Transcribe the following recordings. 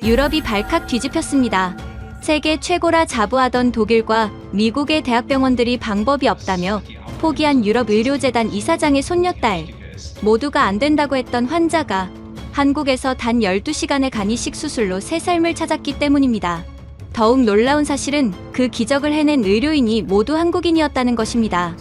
유럽이 발칵 뒤집혔습니다. 세계 최고라 자부하던 독일과 미국의 대학병원들이 방법이 없다며 포기한 유럽 의료재단 이사장의 손녀딸. 모두가 안 된다고 했던 환자가 한국에서 단 12시간의 간이식 수술로 새 삶을 찾았기 때문입니다. 더욱 놀라운 사실은 그 기적을 해낸 의료인이 모두 한국인이었다는 것입니다.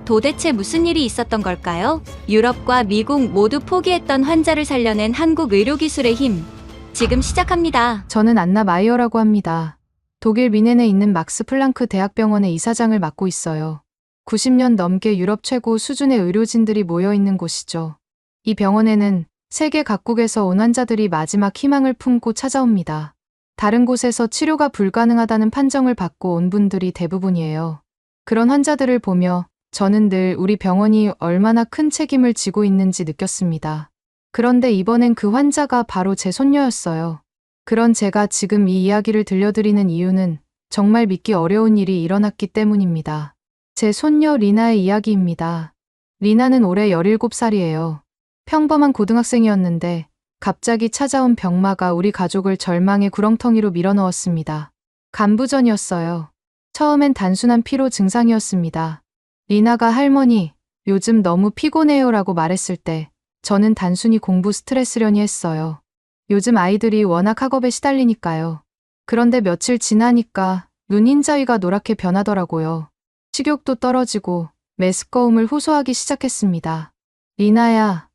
도대체 무슨 일이 있었던 걸까요? 유럽과 미국 모두 포기했던 환자를 살려낸 한국 의료기술의 힘. 지금 시작합니다. 저는 안나 마이어라고 합니다. 독일 미넨에 있는 막스 플랑크 대학병원의 이사장을 맡고 있어요. 90년 넘게 유럽 최고 수준의 의료진들이 모여 있는 곳이죠. 이 병원에는 세계 각국에서 온 환자들이 마지막 희망을 품고 찾아옵니다. 다른 곳에서 치료가 불가능하다는 판정을 받고 온 분들이 대부분이에요. 그런 환자들을 보며 저는 늘 우리 병원이 얼마나 큰 책임을 지고 있는지 느꼈습니다. 그런데 이번엔 그 환자가 바로 제 손녀였어요. 그런 제가 지금 이 이야기를 들려드리는 이유는 정말 믿기 어려운 일이 일어났기 때문입니다. 제 손녀 리나의 이야기입니다. 리나는 올해 17살이에요. 평범한 고등학생이었는데 갑자기 찾아온 병마가 우리 가족을 절망의 구렁텅이로 밀어넣었습니다. 간부전이었어요. 처음엔 단순한 피로 증상이었습니다. 리나가 할머니, 요즘 너무 피곤해요라고 말했을 때 저는 단순히 공부 스트레스려니 했어요. 요즘 아이들이 워낙 학업에 시달리니까요. 그런데 며칠 지나니까 눈 흰자위가 노랗게 변하더라고요. 식욕도 떨어지고 메스꺼움을 호소하기 시작했습니다. 리나야,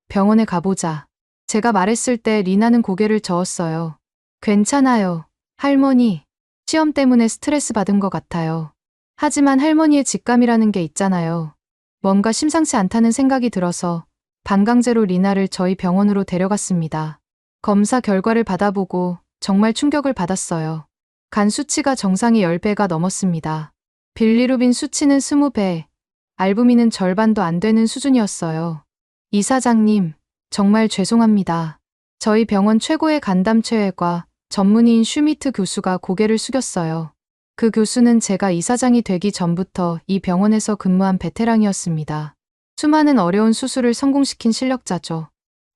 병원에 가보자. 제가 말했을 때 리나는 고개를 저었어요. 괜찮아요. 할머니, 시험 때문에 스트레스 받은 것 같아요. 하지만 할머니의 직감이라는 게 있잖아요. 뭔가 심상치 않다는 생각이 들어서 반강제로 리나를 저희 병원으로 데려갔습니다. 검사 결과를 받아보고 정말 충격을 받았어요. 간 수치가 정상의 10배가 넘었습니다. 빌리루빈 수치는 20배, 알부민은 절반도 안 되는 수준이었어요. 이사장님, 정말 죄송합니다. 저희 병원 최고의 간담체외과 전문의인 슈미트 교수가 고개를 숙였어요. 그 교수는 제가 이사장이 되기 전부터 이 병원에서 근무한 베테랑이었습니다. 수많은 어려운 수술을 성공시킨 실력자죠.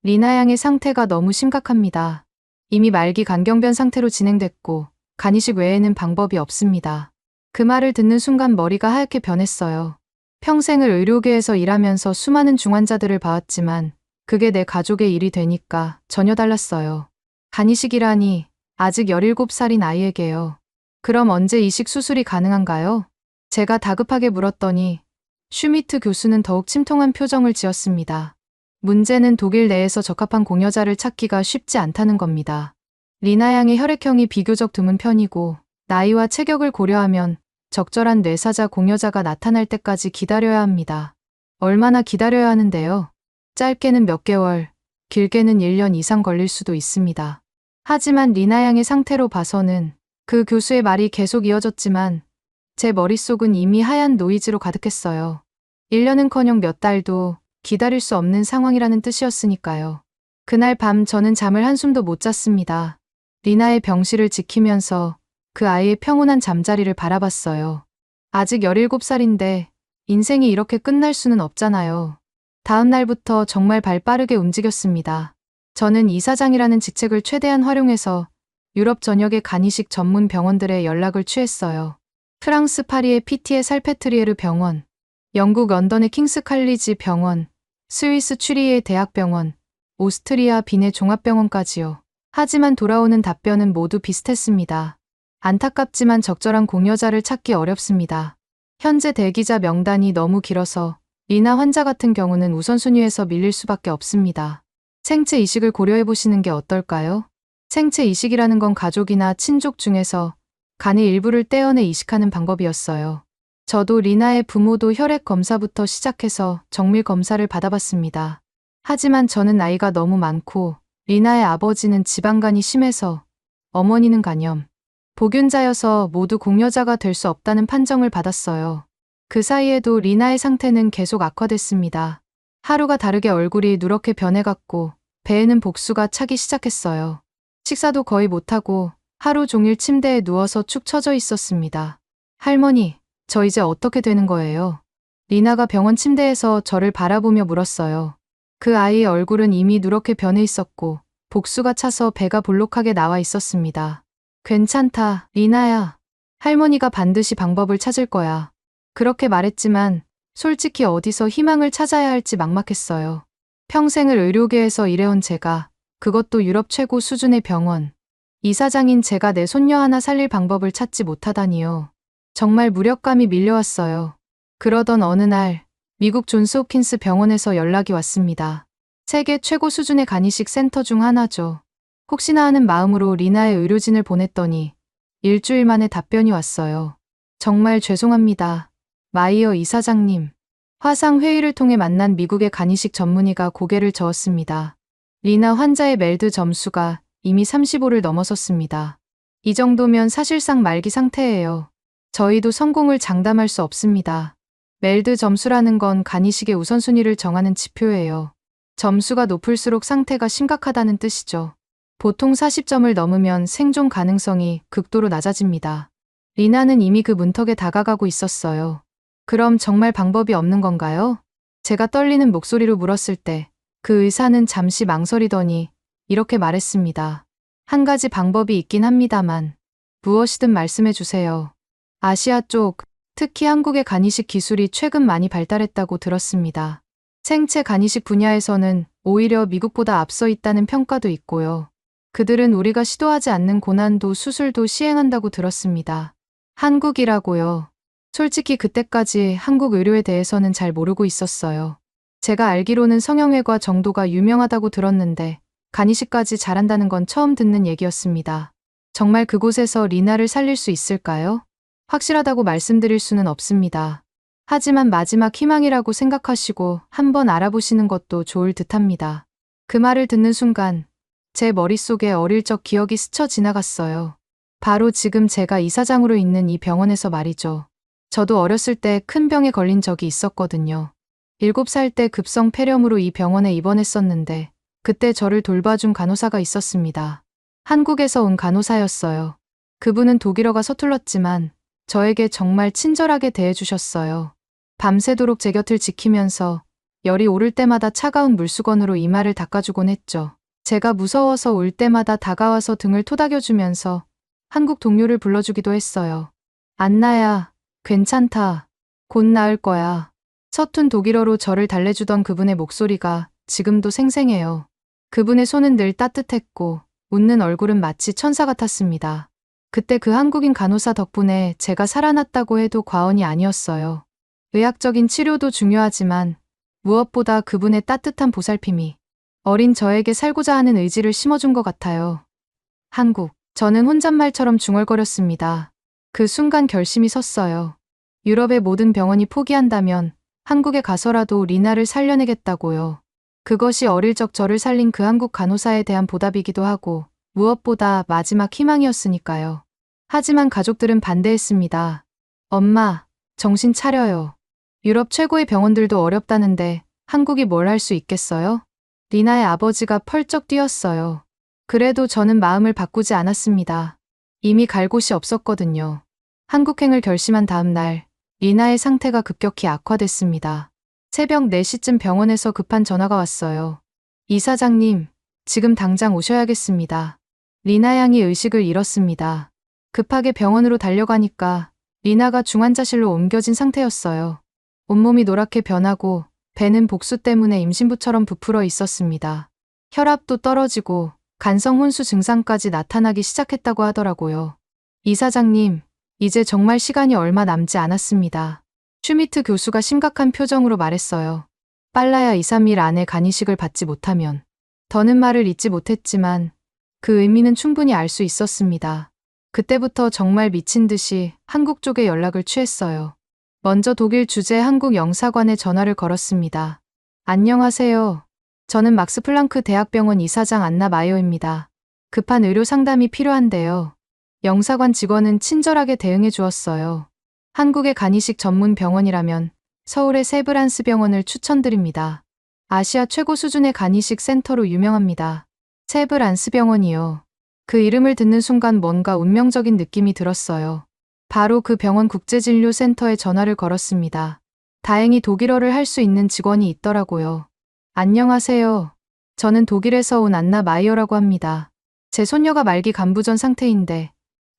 리나 양의 상태가 너무 심각합니다. 이미 말기 간경변 상태로 진행됐고 간이식 외에는 방법이 없습니다. 그 말을 듣는 순간 머리가 하얗게 변했어요. 평생을 의료계에서 일하면서 수많은 중환자들을 봐왔지만 그게 내 가족의 일이 되니까 전혀 달랐어요. 간이식이라니 아직 17살인 아이에게요. 그럼 언제 이식 수술이 가능한가요? 제가 다급하게 물었더니 슈미트 교수는 더욱 침통한 표정을 지었습니다. 문제는 독일 내에서 적합한 공여자를 찾기가 쉽지 않다는 겁니다. 리나 양의 혈액형이 비교적 드문 편이고 나이와 체격을 고려하면 적절한 뇌사자 공여자가 나타날 때까지 기다려야 합니다. 얼마나 기다려야 하는데요? 짧게는 몇 개월, 길게는 1년 이상 걸릴 수도 있습니다. 하지만 리나 양의 상태로 봐서는 그 교수의 말이 계속 이어졌지만 제 머릿속은 이미 하얀 노이즈로 가득했어요. 1년은커녕 몇 달도 기다릴 수 없는 상황이라는 뜻이었으니까요. 그날 밤 저는 잠을 한숨도 못 잤습니다. 리나의 병실을 지키면서 그 아이의 평온한 잠자리를 바라봤어요. 아직 17살인데 인생이 이렇게 끝날 수는 없잖아요. 다음 날부터 정말 발 빠르게 움직였습니다. 저는 이사장이라는 직책을 최대한 활용해서 유럽 전역의 간이식 전문 병원들에 연락을 취했어요. 프랑스 파리의 피티에 살페트리에르 병원, 영국 런던의 킹스 칼리지 병원, 스위스 추리히의 대학병원, 오스트리아 빈의 종합병원까지요. 하지만 돌아오는 답변은 모두 비슷했습니다. 안타깝지만 적절한 공여자를 찾기 어렵습니다. 현재 대기자 명단이 너무 길어서 리나 환자 같은 경우는 우선순위에서 밀릴 수밖에 없습니다. 생체 이식을 고려해보시는 게 어떨까요? 생체 이식이라는 건 가족이나 친족 중에서 간의 일부를 떼어내 이식하는 방법이었어요. 저도 리나의 부모도 혈액 검사부터 시작해서 정밀 검사를 받아봤습니다. 하지만 저는 나이가 너무 많고 리나의 아버지는 지방간이 심해서 어머니는 간염, 복균자여서 모두 공여자가 될 수 없다는 판정을 받았어요. 그 사이에도 리나의 상태는 계속 악화됐습니다. 하루가 다르게 얼굴이 누렇게 변해갔고 배에는 복수가 차기 시작했어요. 식사도 거의 못하고 하루 종일 침대에 누워서 축 처져 있었습니다. 할머니, 저 이제 어떻게 되는 거예요? 리나가 병원 침대에서 저를 바라보며 물었어요. 그 아이의 얼굴은 이미 누렇게 변해 있었고 복수가 차서 배가 볼록하게 나와 있었습니다. 괜찮다, 리나야. 할머니가 반드시 방법을 찾을 거야. 그렇게 말했지만 솔직히 어디서 희망을 찾아야 할지 막막했어요. 평생을 의료계에서 일해온 제가, 그것도 유럽 최고 수준의 병원. 이사장인 제가 내 손녀 하나 살릴 방법을 찾지 못하다니요. 정말 무력감이 밀려왔어요. 그러던 어느 날 미국 존스 홉킨스 병원에서 연락이 왔습니다. 세계 최고 수준의 간이식 센터 중 하나죠. 혹시나 하는 마음으로 리나의 의료진을 보냈더니 일주일 만에 답변이 왔어요. 정말 죄송합니다. 마이어 이사장님. 화상 회의를 통해 만난 미국의 간이식 전문의가 고개를 저었습니다. 리나 환자의 멜드 점수가 이미 35를 넘어섰습니다. 이 정도면 사실상 말기 상태예요. 저희도 성공을 장담할 수 없습니다. 멜드 점수라는 건 간이식의 우선순위를 정하는 지표예요. 점수가 높을수록 상태가 심각하다는 뜻이죠. 보통 40점을 넘으면 생존 가능성이 극도로 낮아집니다. 리나는 이미 그 문턱에 다가가고 있었어요. 그럼 정말 방법이 없는 건가요? 제가 떨리는 목소리로 물었을 때 그 의사는 잠시 망설이더니 이렇게 말했습니다. 한 가지 방법이 있긴 합니다만 무엇이든 말씀해 주세요. 아시아 쪽, 특히 한국의 간이식 기술이 최근 많이 발달했다고 들었습니다. 생체 간이식 분야에서는 오히려 미국보다 앞서 있다는 평가도 있고요. 그들은 우리가 시도하지 않는 고난도 수술도 시행한다고 들었습니다. 한국이라고요. 솔직히 그때까지 한국 의료에 대해서는 잘 모르고 있었어요. 제가 알기로는 성형외과 정도가 유명하다고 들었는데 간이식까지 잘한다는 건 처음 듣는 얘기였습니다. 정말 그곳에서 리나를 살릴 수 있을까요? 확실하다고 말씀드릴 수는 없습니다. 하지만 마지막 희망이라고 생각하시고 한번 알아보시는 것도 좋을 듯합니다. 그 말을 듣는 순간 제 머릿속에 어릴 적 기억이 스쳐 지나갔어요. 바로 지금 제가 이사장으로 있는 이 병원에서 말이죠. 저도 어렸을 때 큰 병에 걸린 적이 있었거든요. 7살 때 급성 폐렴으로 이 병원에 입원했었는데 그때 저를 돌봐준 간호사가 있었습니다. 한국에서 온 간호사였어요. 그분은 독일어가 서툴렀지만 저에게 정말 친절하게 대해주셨어요. 밤새도록 제 곁을 지키면서 열이 오를 때마다 차가운 물수건으로 이마를 닦아주곤 했죠. 제가 무서워서 올 때마다 다가와서 등을 토닥여주면서 한국 동료를 불러주기도 했어요. 안나야, 괜찮다. 곧 나을 거야. 서툰 독일어로 저를 달래주던 그분의 목소리가 지금도 생생해요. 그분의 손은 늘 따뜻했고 웃는 얼굴은 마치 천사 같았습니다. 그때 그 한국인 간호사 덕분에 제가 살아났다고 해도 과언이 아니었어요. 의학적인 치료도 중요하지만 무엇보다 그분의 따뜻한 보살핌이 어린 저에게 살고자 하는 의지를 심어준 것 같아요. 한국. 저는 혼잣말처럼 중얼거렸습니다. 그 순간 결심이 섰어요. 유럽의 모든 병원이 포기한다면 한국에 가서라도 리나를 살려내겠다고요. 그것이 어릴 적 저를 살린 그 한국 간호사에 대한 보답이기도 하고 무엇보다 마지막 희망이었으니까요. 하지만 가족들은 반대했습니다. 엄마, 정신 차려요. 유럽 최고의 병원들도 어렵다는데 한국이 뭘 할 수 있겠어요? 리나의 아버지가 펄쩍 뛰었어요. 그래도 저는 마음을 바꾸지 않았습니다. 이미 갈 곳이 없었거든요. 한국행을 결심한 다음 날, 리나의 상태가 급격히 악화됐습니다. 새벽 4시쯤 병원에서 급한 전화가 왔어요. 이사장님, 지금 당장 오셔야겠습니다. 리나 양이 의식을 잃었습니다. 급하게 병원으로 달려가니까 리나가 중환자실로 옮겨진 상태였어요. 온몸이 노랗게 변하고 배는 복수 때문에 임신부처럼 부풀어 있었습니다. 혈압도 떨어지고 간성 혼수 증상까지 나타나기 시작했다고 하더라고요. 이사장님, 이제 정말 시간이 얼마 남지 않았습니다. 슈미트 교수가 심각한 표정으로 말했어요. 빨라야 2, 3일 안에 간이식을 받지 못하면. 더는 말을 잇지 못했지만 그 의미는 충분히 알 수 있었습니다. 그때부터 정말 미친 듯이 한국 쪽에 연락을 취했어요. 먼저 독일 주재 한국 영사관에 전화를 걸었습니다. 안녕하세요. 저는 막스 플랑크 대학병원 이사장 안나 마이어입니다. 급한 의료 상담이 필요한데요. 영사관 직원은 친절하게 대응해 주었어요. 한국의 간이식 전문 병원이라면 서울의 세브란스 병원을 추천드립니다. 아시아 최고 수준의 간이식 센터로 유명합니다. 세브란스 병원이요. 그 이름을 듣는 순간 뭔가 운명적인 느낌이 들었어요. 바로 그 병원 국제진료센터에 전화를 걸었습니다. 다행히 독일어를 할 수 있는 직원이 있더라고요. 안녕하세요. 저는 독일에서 온 안나 마이어라고 합니다. 제 손녀가 말기 간부전 상태인데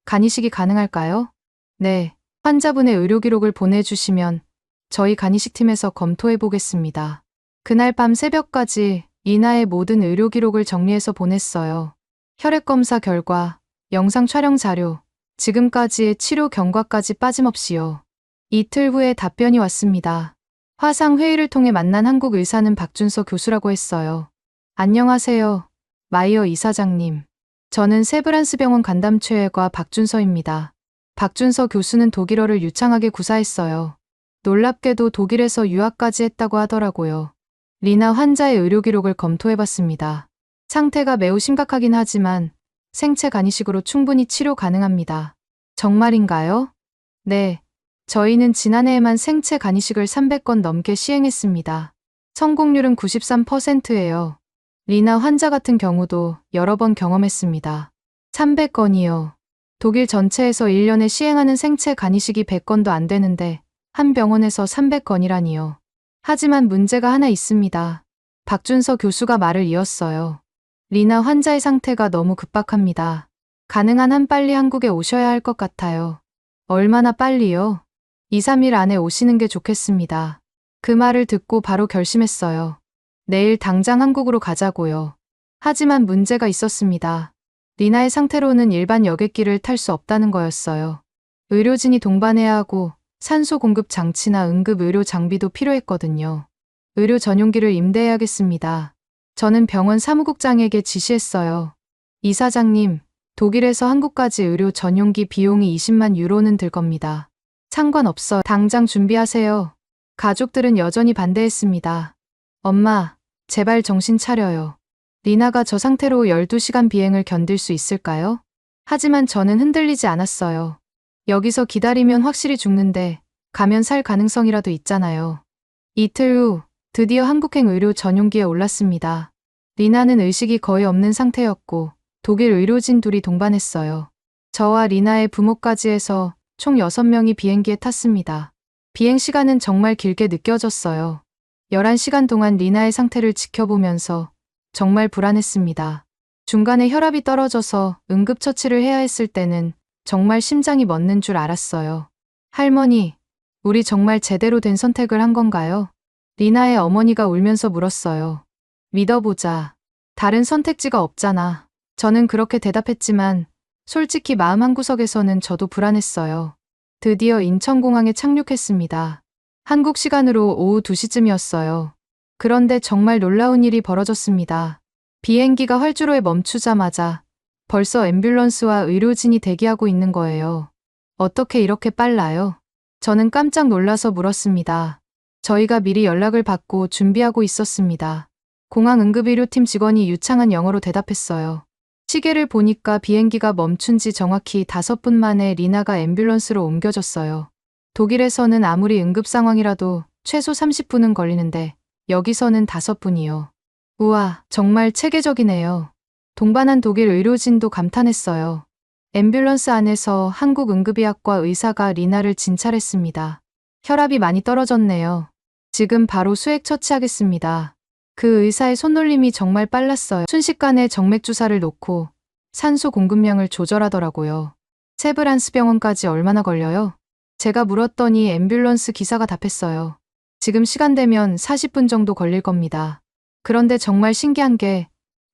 간이식이 가능할까요? 네. 환자분의 의료 기록을 보내주시면 저희 간이식팀에서 검토해 보겠습니다. 그날 밤 새벽까지 리나의 모든 의료 기록을 정리해서 보냈어요. 혈액 검사 결과, 영상 촬영 자료, 지금까지의 치료 경과까지 빠짐없이요. 이틀 후에 답변이 왔습니다. 화상 회의를 통해 만난 한국 의사는 박준서 교수라고 했어요. 안녕하세요. 마이어 이사장님. 저는 세브란스 병원 간담최과 박준서입니다. 박준서 교수는 독일어를 유창하게 구사했어요. 놀랍게도 독일에서 유학까지 했다고 하더라고요. 리나 환자의 의료 기록을 검토해봤습니다. 상태가 매우 심각하긴 하지만 생체 간이식으로 충분히 치료 가능합니다. 정말인가요? 네. 저희는 지난해에만 생체 간이식을 300건 넘게 시행했습니다. 성공률은 93%예요. 리나 환자 같은 경우도 여러 번 경험했습니다. 300건이요. 독일 전체에서 1년에 시행하는 생체 간이식이 100건도 안 되는데 한 병원에서 300건이라니요. 하지만 문제가 하나 있습니다. 박준서 교수가 말을 이었어요. 리나 환자의 상태가 너무 급박합니다. 가능한 한 빨리 한국에 오셔야 할 것 같아요. 얼마나 빨리요? 2, 3일 안에 오시는 게 좋겠습니다. 그 말을 듣고 바로 결심했어요. 내일 당장 한국으로 가자고요. 하지만 문제가 있었습니다. 리나의 상태로는 일반 여객기를 탈 수 없다는 거였어요. 의료진이 동반해야 하고 산소 공급 장치나 응급 의료 장비도 필요했거든요. 의료 전용기를 임대해야겠습니다. 저는 병원 사무국장에게 지시했어요. 이사장님, 독일에서 한국까지 의료 전용기 비용이 20만 유로는 들 겁니다. 상관없어요. 당장 준비하세요. 가족들은 여전히 반대했습니다. 엄마, 제발 정신 차려요. 리나가 저 상태로 12시간 비행을 견딜 수 있을까요? 하지만 저는 흔들리지 않았어요. 여기서 기다리면 확실히 죽는데 가면 살 가능성이라도 있잖아요. 이틀 후 드디어 한국행 의료 전용기에 올랐습니다. 리나는 의식이 거의 없는 상태였고 독일 의료진 둘이 동반했어요. 저와 리나의 부모까지 해서 총 6명이 비행기에 탔습니다. 비행 시간은 정말 길게 느껴졌어요. 11시간 동안 리나의 상태를 지켜보면서 정말 불안했습니다. 중간에 혈압이 떨어져서 응급처치를 해야 했을 때는 정말 심장이 멎는 줄 알았어요. 할머니, 우리 정말 제대로 된 선택을 한 건가요? 리나의 어머니가 울면서 물었어요. 믿어보자. 다른 선택지가 없잖아. 저는 그렇게 대답했지만 솔직히 마음 한구석에서는 저도 불안했어요. 드디어 인천공항에 착륙했습니다. 한국 시간으로 오후 2시쯤이었어요. 그런데 정말 놀라운 일이 벌어졌습니다. 비행기가 활주로에 멈추자마자 벌써 앰뷸런스와 의료진이 대기하고 있는 거예요. 어떻게 이렇게 빨라요? 저는 깜짝 놀라서 물었습니다. 저희가 미리 연락을 받고 준비하고 있었습니다. 공항 응급의료팀 직원이 유창한 영어로 대답했어요. 시계를 보니까 비행기가 멈춘 지 정확히 5분 만에 리나가 앰뷸런스로 옮겨졌어요. 독일에서는 아무리 응급 상황이라도 최소 30분은 걸리는데 여기서는 5분이요. 우와, 정말 체계적이네요. 동반한 독일 의료진도 감탄했어요. 앰뷸런스 안에서 한국 응급의학과 의사가 리나를 진찰했습니다. 혈압이 많이 떨어졌네요. 지금 바로 수액 처치하겠습니다. 그 의사의 손놀림이 정말 빨랐어요. 순식간에 정맥 주사를 놓고 산소 공급량을 조절하더라고요. 세브란스 병원까지 얼마나 걸려요? 제가 물었더니 앰뷸런스 기사가 답했어요. 지금 시간 되면 40분 정도 걸릴 겁니다. 그런데 정말 신기한 게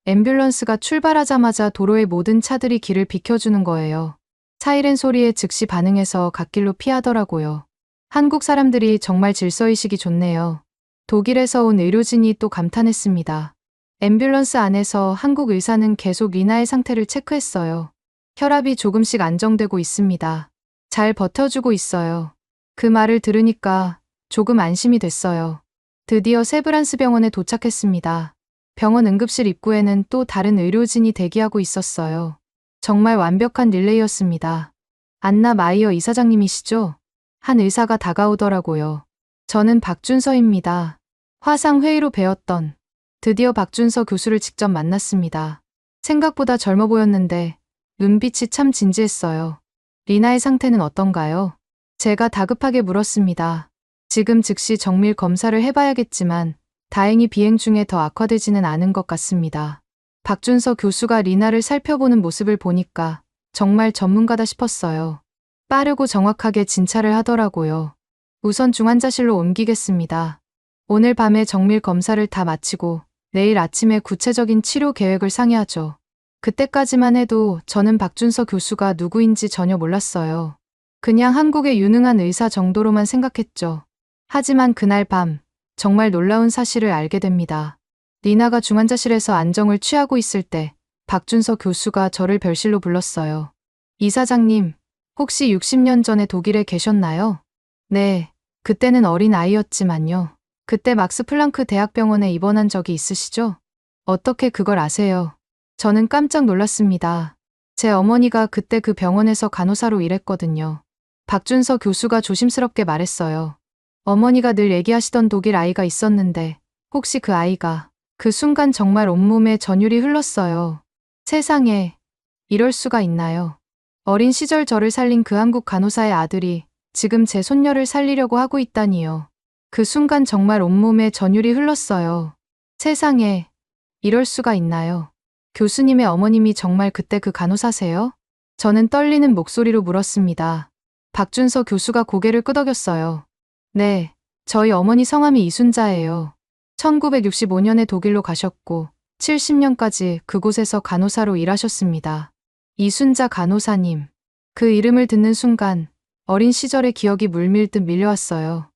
앰뷸런스가 출발하자마자 도로의 모든 차들이 길을 비켜주는 거예요. 사이렌 소리에 즉시 반응해서 갓길로 피하더라고요. 한국 사람들이 정말 질서의식이 좋네요. 독일에서 온 의료진이 또 감탄했습니다. 앰뷸런스 안에서 한국 의사는 계속 리나의 상태를 체크했어요. 혈압이 조금씩 안정되고 있습니다. 잘 버텨주고 있어요. 그 말을 들으니까 조금 안심이 됐어요. 드디어 세브란스 병원에 도착했습니다. 병원 응급실 입구에는 또 다른 의료진이 대기하고 있었어요. 정말 완벽한 릴레이였습니다. 안나 마이어 이사장님이시죠? 한 의사가 다가오더라고요. 저는 박준서입니다. 화상 회의로 뵈었던 드디어 박준서 교수를 직접 만났습니다. 생각보다 젊어 보였는데 눈빛이 참 진지했어요. 리나의 상태는 어떤가요? 제가 다급하게 물었습니다. 지금 즉시 정밀 검사를 해봐야겠지만 다행히 비행 중에 더 악화되지는 않은 것 같습니다. 박준서 교수가 리나를 살펴보는 모습을 보니까 정말 전문가다 싶었어요. 빠르고 정확하게 진찰을 하더라고요. 우선 중환자실로 옮기겠습니다. 오늘 밤에 정밀 검사를 다 마치고 내일 아침에 구체적인 치료 계획을 상의하죠. 그때까지만 해도 저는 박준서 교수가 누구인지 전혀 몰랐어요. 그냥 한국의 유능한 의사 정도로만 생각했죠. 하지만 그날 밤 정말 놀라운 사실을 알게 됩니다. 리나가 중환자실에서 안정을 취하고 있을 때 박준서 교수가 저를 별실로 불렀어요. 이사장님, 혹시 60년 전에 독일에 계셨나요? 네, 그때는 어린 아이였지만요. 그때 막스 플랑크 대학병원에 입원한 적이 있으시죠? 어떻게 그걸 아세요? 저는 깜짝 놀랐습니다. 제 어머니가 그때 그 병원에서 간호사로 일했거든요. 박준서 교수가 조심스럽게 말했어요. 어머니가 늘 얘기하시던 독일 아이가 있었는데 혹시 그 아이가 그 순간 정말 온몸에 전율이 흘렀어요. 세상에, 이럴 수가 있나요? 어린 시절 저를 살린 그 한국 간호사의 아들이 지금 제 손녀를 살리려고 하고 있다니요. 그 순간 정말 온몸에 전율이 흘렀어요. 세상에, 이럴 수가 있나요? 교수님의 어머님이 정말 그때 그 간호사세요? 저는 떨리는 목소리로 물었습니다. 박준서 교수가 고개를 끄덕였어요. 네, 저희 어머니 성함이 이순자예요. 1965년에 독일로 가셨고 70년까지 그곳에서 간호사로 일하셨습니다. 이순자 간호사님. 그 이름을 듣는 순간 어린 시절의 기억이 물밀듯 밀려왔어요.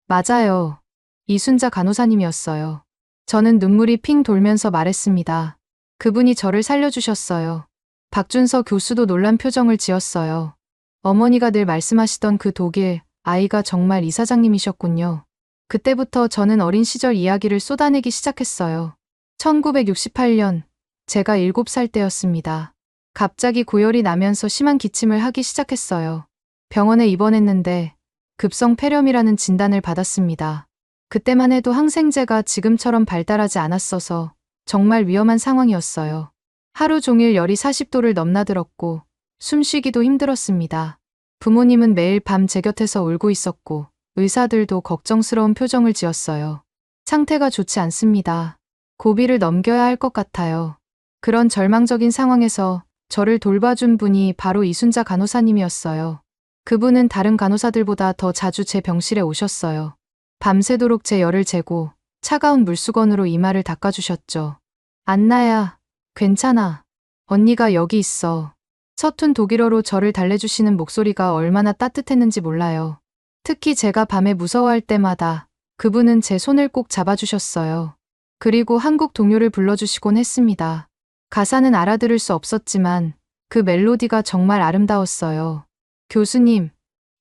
맞아요. 이순자 간호사님이었어요. 저는 눈물이 핑 돌면서 말했습니다. 그분이 저를 살려주셨어요. 박준서 교수도 놀란 표정을 지었어요. 어머니가 늘 말씀하시던 그 독일 아이가 정말 이사장님이셨군요. 그때부터 저는 어린 시절 이야기를 쏟아내기 시작했어요. 1968년, 제가 7살 때였습니다. 갑자기 고열이 나면서 심한 기침을 하기 시작했어요. 병원에 입원했는데 급성 폐렴이라는 진단을 받았습니다. 그때만 해도 항생제가 지금처럼 발달하지 않았어서 정말 위험한 상황이었어요. 하루 종일 열이 40도를 넘나들었고 숨쉬기도 힘들었습니다. 부모님은 매일 밤 제 곁에서 울고 있었고 의사들도 걱정스러운 표정을 지었어요. 상태가 좋지 않습니다. 고비를 넘겨야 할 것 같아요. 그런 절망적인 상황에서 저를 돌봐준 분이 바로 이순자 간호사님이었어요. 그분은 다른 간호사들보다 더 자주 제 병실에 오셨어요. 밤새도록 제 열을 재고 차가운 물수건으로 이마를 닦아주셨죠. 안나야, 괜찮아. 언니가 여기 있어. 서툰 독일어로 저를 달래주시는 목소리가 얼마나 따뜻했는지 몰라요. 특히 제가 밤에 무서워할 때마다 그분은 제 손을 꼭 잡아주셨어요. 그리고 한국 동요를 불러주시곤 했습니다. 가사는 알아들을 수 없었지만 그 멜로디가 정말 아름다웠어요. 교수님,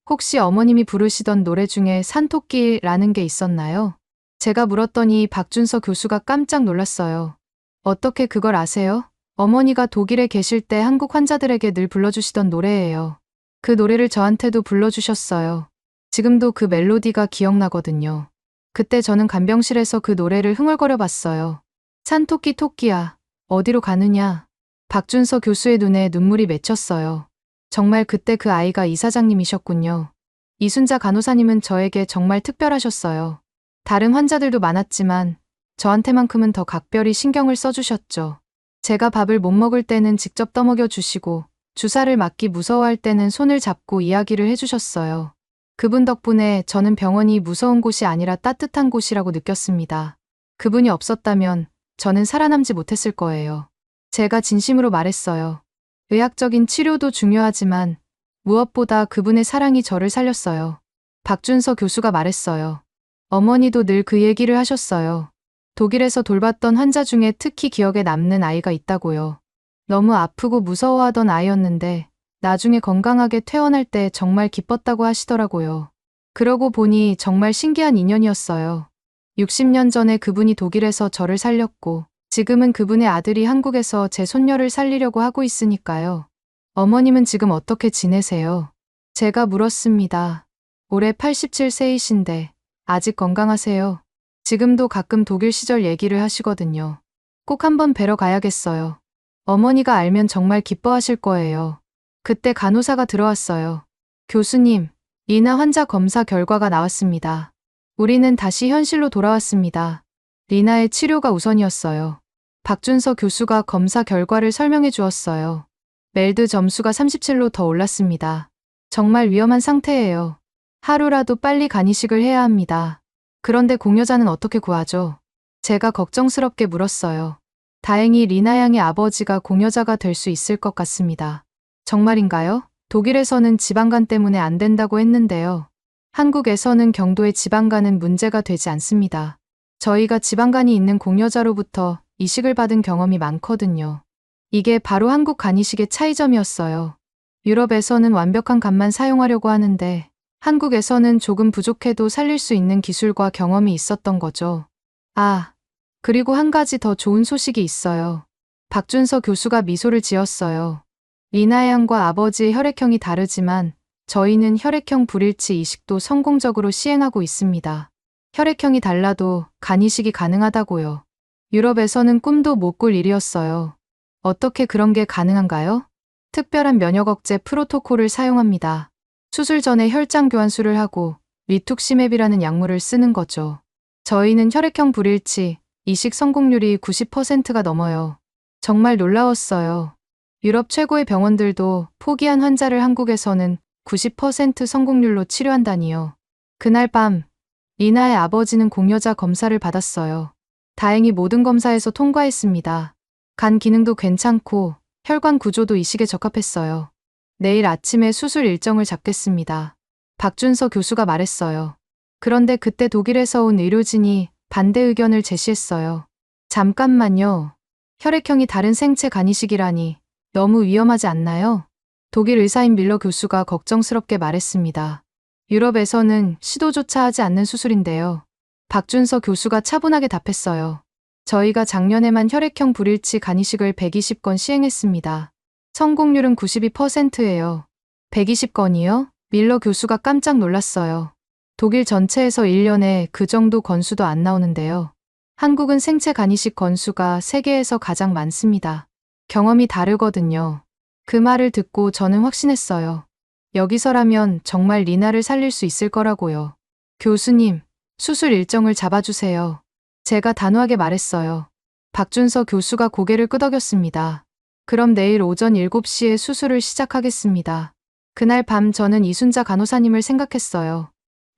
혹시 어머님이 부르시던 노래 중에 산토끼라는 게 있었나요? 제가 물었더니 박준서 교수가 깜짝 놀랐어요. 어떻게 그걸 아세요? 어머니가 독일에 계실 때 한국 환자들에게 늘 불러주시던 노래예요. 그 노래를 저한테도 불러주셨어요. 지금도 그 멜로디가 기억나거든요. 그때 저는 간병실에서 그 노래를 흥얼거려 봤어요. 산토끼 토끼야, 어디로 가느냐? 박준서 교수의 눈에 눈물이 맺혔어요. 정말 그때 그 아이가 이사장님이셨군요. 이순자 간호사님은 저에게 정말 특별하셨어요. 다른 환자들도 많았지만 저한테만큼은 더 각별히 신경을 써주셨죠. 제가 밥을 못 먹을 때는 직접 떠먹여 주시고 주사를 맞기 무서워할 때는 손을 잡고 이야기를 해주셨어요. 그분 덕분에 저는 병원이 무서운 곳이 아니라 따뜻한 곳이라고 느꼈습니다. 그분이 없었다면 저는 살아남지 못했을 거예요. 제가 진심으로 말했어요. 의학적인 치료도 중요하지만 무엇보다 그분의 사랑이 저를 살렸어요. 박준서 교수가 말했어요. 어머니도 늘 그 얘기를 하셨어요. 독일에서 돌봤던 환자 중에 특히 기억에 남는 아이가 있다고요. 너무 아프고 무서워하던 아이였는데 나중에 건강하게 퇴원할 때 정말 기뻤다고 하시더라고요. 그러고 보니 정말 신기한 인연이었어요. 60년 전에 그분이 독일에서 저를 살렸고 지금은 그분의 아들이 한국에서 제 손녀를 살리려고 하고 있으니까요. 어머님은 지금 어떻게 지내세요? 제가 물었습니다. 올해 87세이신데 아직 건강하세요? 지금도 가끔 독일 시절 얘기를 하시거든요. 꼭 한번 뵈러 가야겠어요. 어머니가 알면 정말 기뻐하실 거예요. 그때 간호사가 들어왔어요. 교수님, 리나 환자 검사 결과가 나왔습니다. 우리는 다시 현실로 돌아왔습니다. 리나의 치료가 우선이었어요. 박준서 교수가 검사 결과를 설명해 주었어요. 멜드 점수가 37로 더 올랐습니다. 정말 위험한 상태예요. 하루라도 빨리 간이식을 해야 합니다. 그런데 공여자는 어떻게 구하죠? 제가 걱정스럽게 물었어요. 다행히 리나 양의 아버지가 공여자가 될 수 있을 것 같습니다. 정말인가요? 독일에서는 지방간 때문에 안 된다고 했는데요. 한국에서는 경도의 지방간은 문제가 되지 않습니다. 저희가 지방간이 있는 공여자로부터 이식을 받은 경험이 많거든요. 이게 바로 한국 간이식의 차이점이었어요. 유럽에서는 완벽한 간만 사용하려고 하는데 한국에서는 조금 부족해도 살릴 수 있는 기술과 경험이 있었던 거죠. 아, 그리고 한 가지 더 좋은 소식이 있어요. 박준서 교수가 미소를 지었어요. 리나 양과 아버지의 혈액형이 다르지만 저희는 혈액형 불일치 이식도 성공적으로 시행하고 있습니다. 혈액형이 달라도 간이식이 가능하다고요. 유럽에서는 꿈도 못 꿀 일이었어요. 어떻게 그런 게 가능한가요? 특별한 면역 억제 프로토콜을 사용합니다. 수술 전에 혈장 교환술을 하고 리툭시맵이라는 약물을 쓰는 거죠. 저희는 혈액형 불일치, 이식 성공률이 90%가 넘어요. 정말 놀라웠어요. 유럽 최고의 병원들도 포기한 환자를 한국에서는 90% 성공률로 치료한다니요. 그날 밤, 리나의 아버지는 공여자 검사를 받았어요. 다행히 모든 검사에서 통과했습니다. 간 기능도 괜찮고 혈관 구조도 이식에 적합했어요. 내일 아침에 수술 일정을 잡겠습니다. 박준서 교수가 말했어요. 그런데 그때 독일에서 온 의료진이 반대 의견을 제시했어요. 잠깐만요. 혈액형이 다른 생체 간이식이라니 너무 위험하지 않나요? 독일 의사인 밀러 교수가 걱정스럽게 말했습니다. 유럽에서는 시도조차 하지 않는 수술인데요. 박준서 교수가 차분하게 답했어요. 저희가 작년에만 혈액형 불일치 간이식을 120건 시행했습니다. 성공률은 92%예요. 120건이요? 밀러 교수가 깜짝 놀랐어요. 독일 전체에서 1년에 그 정도 건수도 안 나오는데요. 한국은 생체 간이식 건수가 세계에서 가장 많습니다. 경험이 다르거든요. 그 말을 듣고 저는 확신했어요. 여기서라면 정말 리나를 살릴 수 있을 거라고요. 교수님, 수술 일정을 잡아주세요. 제가 단호하게 말했어요. 박준서 교수가 고개를 끄덕였습니다. 그럼 내일 오전 7시에 수술을 시작하겠습니다. 그날 밤 저는 이순자 간호사님을 생각했어요.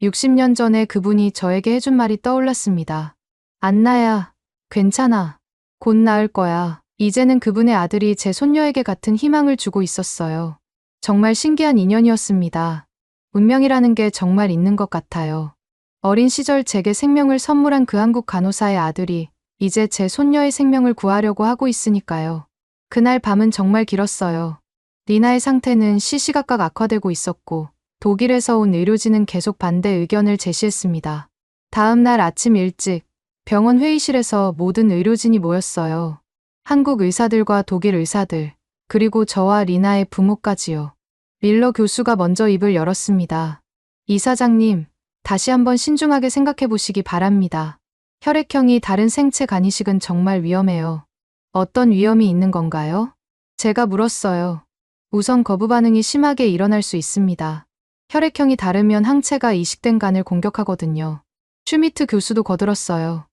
60년 전에 그분이 저에게 해준 말이 떠올랐습니다. 안나야, 괜찮아. 곧 나을 거야. 이제는 그분의 아들이 제 손녀에게 같은 희망을 주고 있었어요. 정말 신기한 인연이었습니다. 운명이라는 게 정말 있는 것 같아요. 어린 시절 제게 생명을 선물한 그 한국 간호사의 아들이 이제 제 손녀의 생명을 구하려고 하고 있으니까요. 그날 밤은 정말 길었어요. 리나의 상태는 시시각각 악화되고 있었고 독일에서 온 의료진은 계속 반대 의견을 제시했습니다. 다음 날 아침 일찍 병원 회의실에서 모든 의료진이 모였어요. 한국 의사들과 독일 의사들, 그리고 저와 리나의 부모까지요. 밀러 교수가 먼저 입을 열었습니다. 이사장님, 다시 한번 신중하게 생각해 보시기 바랍니다. 혈액형이 다른 생체 간이식은 정말 위험해요. 어떤 위험이 있는 건가요? 제가 물었어요. 우선 거부 반응이 심하게 일어날 수 있습니다. 혈액형이 다르면 항체가 이식된 간을 공격하거든요. 슈미트 교수도 거들었어요.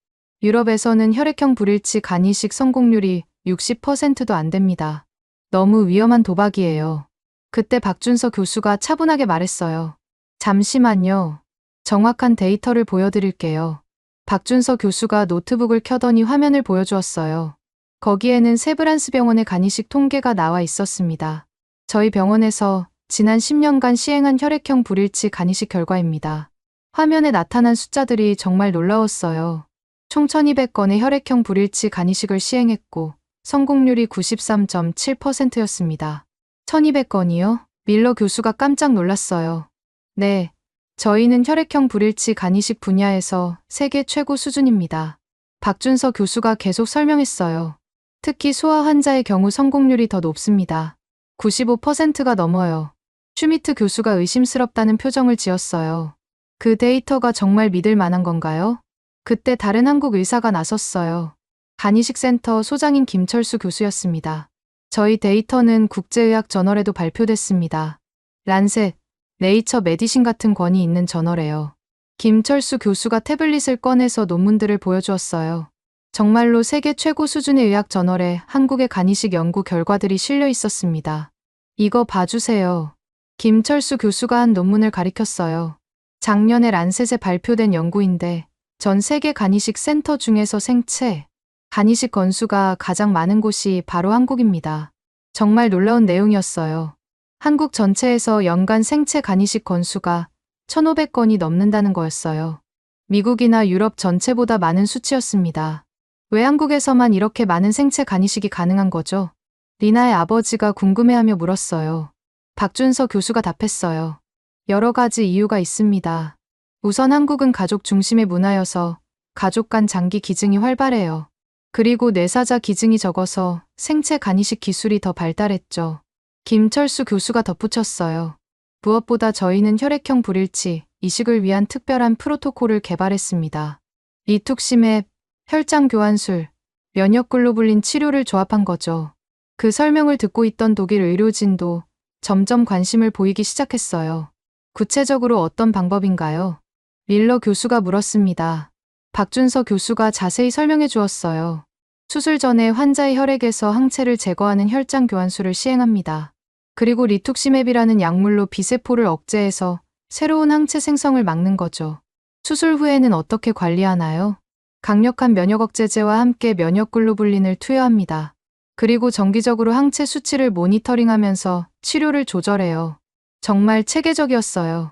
유럽에서는 혈액형 불일치 간이식 성공률이 60%도 안 됩니다. 너무 위험한 도박이에요. 그때 박준서 교수가 차분하게 말했어요. 잠시만요. 정확한 데이터를 보여드릴게요. 박준서 교수가 노트북을 켜더니 화면을 보여주었어요. 거기에는 세브란스 병원의 간이식 통계가 나와 있었습니다. 저희 병원에서 지난 10년간 시행한 혈액형 불일치 간이식 결과입니다. 화면에 나타난 숫자들이 정말 놀라웠어요. 총 1200건의 혈액형 불일치 간이식을 시행했고 성공률이 93.7%였습니다. 1200건이요? 밀러 교수가 깜짝 놀랐어요. 네, 저희는 혈액형 불일치 간이식 분야에서 세계 최고 수준입니다. 박준서 교수가 계속 설명했어요. 특히 소아 환자의 경우 성공률이 더 높습니다. 95%가 넘어요. 슈미트 교수가 의심스럽다는 표정을 지었어요. 그 데이터가 정말 믿을 만한 건가요? 그때 다른 한국 의사가 나섰어요. 간이식센터 소장인 김철수 교수였습니다. 저희 데이터는 국제의학 저널에도 발표됐습니다. 란셋, 네이처 메디신 같은 권위 있는 저널에요. 김철수 교수가 태블릿을 꺼내서 논문들을 보여주었어요. 정말로 세계 최고 수준의 의학 저널에 한국의 간이식 연구 결과들이 실려 있었습니다. 이거 봐주세요. 김철수 교수가 한 논문을 가리켰어요. 작년에 란셋에 발표된 연구인데 전 세계 간이식 센터 중에서 생체, 간이식 건수가 가장 많은 곳이 바로 한국입니다. 정말 놀라운 내용이었어요. 한국 전체에서 연간 생체 간이식 건수가 1,500건이 넘는다는 거였어요. 미국이나 유럽 전체보다 많은 수치였습니다. 왜 한국에서만 이렇게 많은 생체 간이식이 가능한 거죠? 리나의 아버지가 궁금해하며 물었어요. 박준서 교수가 답했어요. 여러 가지 이유가 있습니다. 우선 한국은 가족 중심의 문화여서 가족 간 장기 기증이 활발해요. 그리고 뇌사자 기증이 적어서 생체 간이식 기술이 더 발달했죠. 김철수 교수가 덧붙였어요. 무엇보다 저희는 혈액형 불일치, 이식을 위한 특별한 프로토콜을 개발했습니다. 리툭시맵, 혈장 교환술, 면역글로불린 치료를 조합한 거죠. 그 설명을 듣고 있던 독일 의료진도 점점 관심을 보이기 시작했어요. 구체적으로 어떤 방법인가요? 밀러 교수가 물었습니다. 박준서 교수가 자세히 설명해 주었어요. 수술 전에 환자의 혈액에서 항체를 제거하는 혈장 교환술을 시행합니다. 그리고 리툭시맵이라는 약물로 비세포를 억제해서 새로운 항체 생성을 막는 거죠. 수술 후에는 어떻게 관리하나요? 강력한 면역 억제제와 함께 면역글로불린을 투여합니다. 그리고 정기적으로 항체 수치를 모니터링하면서 치료를 조절해요. 정말 체계적이었어요.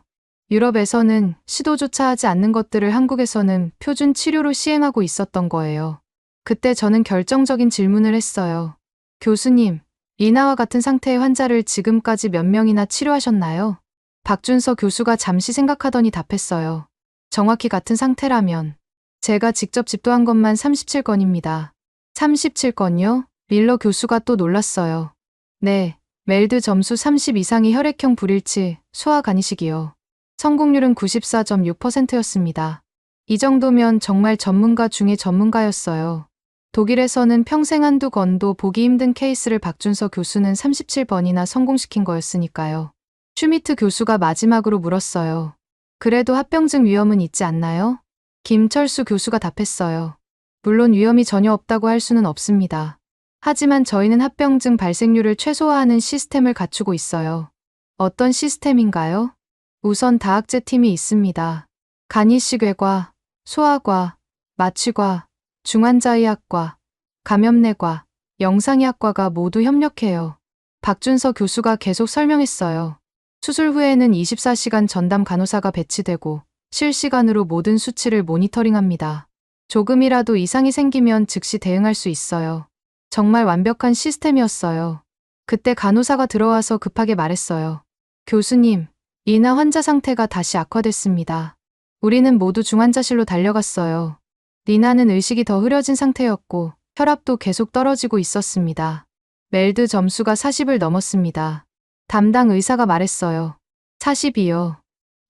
유럽에서는 시도조차 하지 않는 것들을 한국에서는 표준 치료로 시행하고 있었던 거예요. 그때 저는 결정적인 질문을 했어요. 교수님, 리나와 같은 상태의 환자를 지금까지 몇 명이나 치료하셨나요? 박준서 교수가 잠시 생각하더니 답했어요. 정확히 같은 상태라면 제가 직접 집도한 것만 37건입니다. 37건이요? 밀러 교수가 또 놀랐어요. 네, 멜드 점수 30 이상이 혈액형 불일치, 소아 간이식이요. 성공률은 94.6%였습니다. 이 정도면 정말 전문가 중에 전문가였어요. 독일에서는 평생 한두 건도 보기 힘든 케이스를 박준서 교수는 37번이나 성공시킨 거였으니까요. 슈미트 교수가 마지막으로 물었어요. 그래도 합병증 위험은 있지 않나요? 김철수 교수가 답했어요. 물론 위험이 전혀 없다고 할 수는 없습니다. 하지만 저희는 합병증 발생률을 최소화하는 시스템을 갖추고 있어요. 어떤 시스템인가요? 우선 다학제 팀이 있습니다. 간이식외과, 소아과, 마취과, 중환자의학과, 감염내과, 영상의학과가 모두 협력해요. 박준서 교수가 계속 설명했어요. 수술 후에는 24시간 전담 간호사가 배치되고 실시간으로 모든 수치를 모니터링합니다. 조금이라도 이상이 생기면 즉시 대응할 수 있어요. 정말 완벽한 시스템이었어요. 그때 간호사가 들어와서 급하게 말했어요. 교수님, 리나 환자 상태가 다시 악화됐습니다. 우리는 모두 중환자실로 달려갔어요. 리나는 의식이 더 흐려진 상태였고 혈압도 계속 떨어지고 있었습니다. 멜드 점수가 40을 넘었습니다. 담당 의사가 말했어요. 40이요.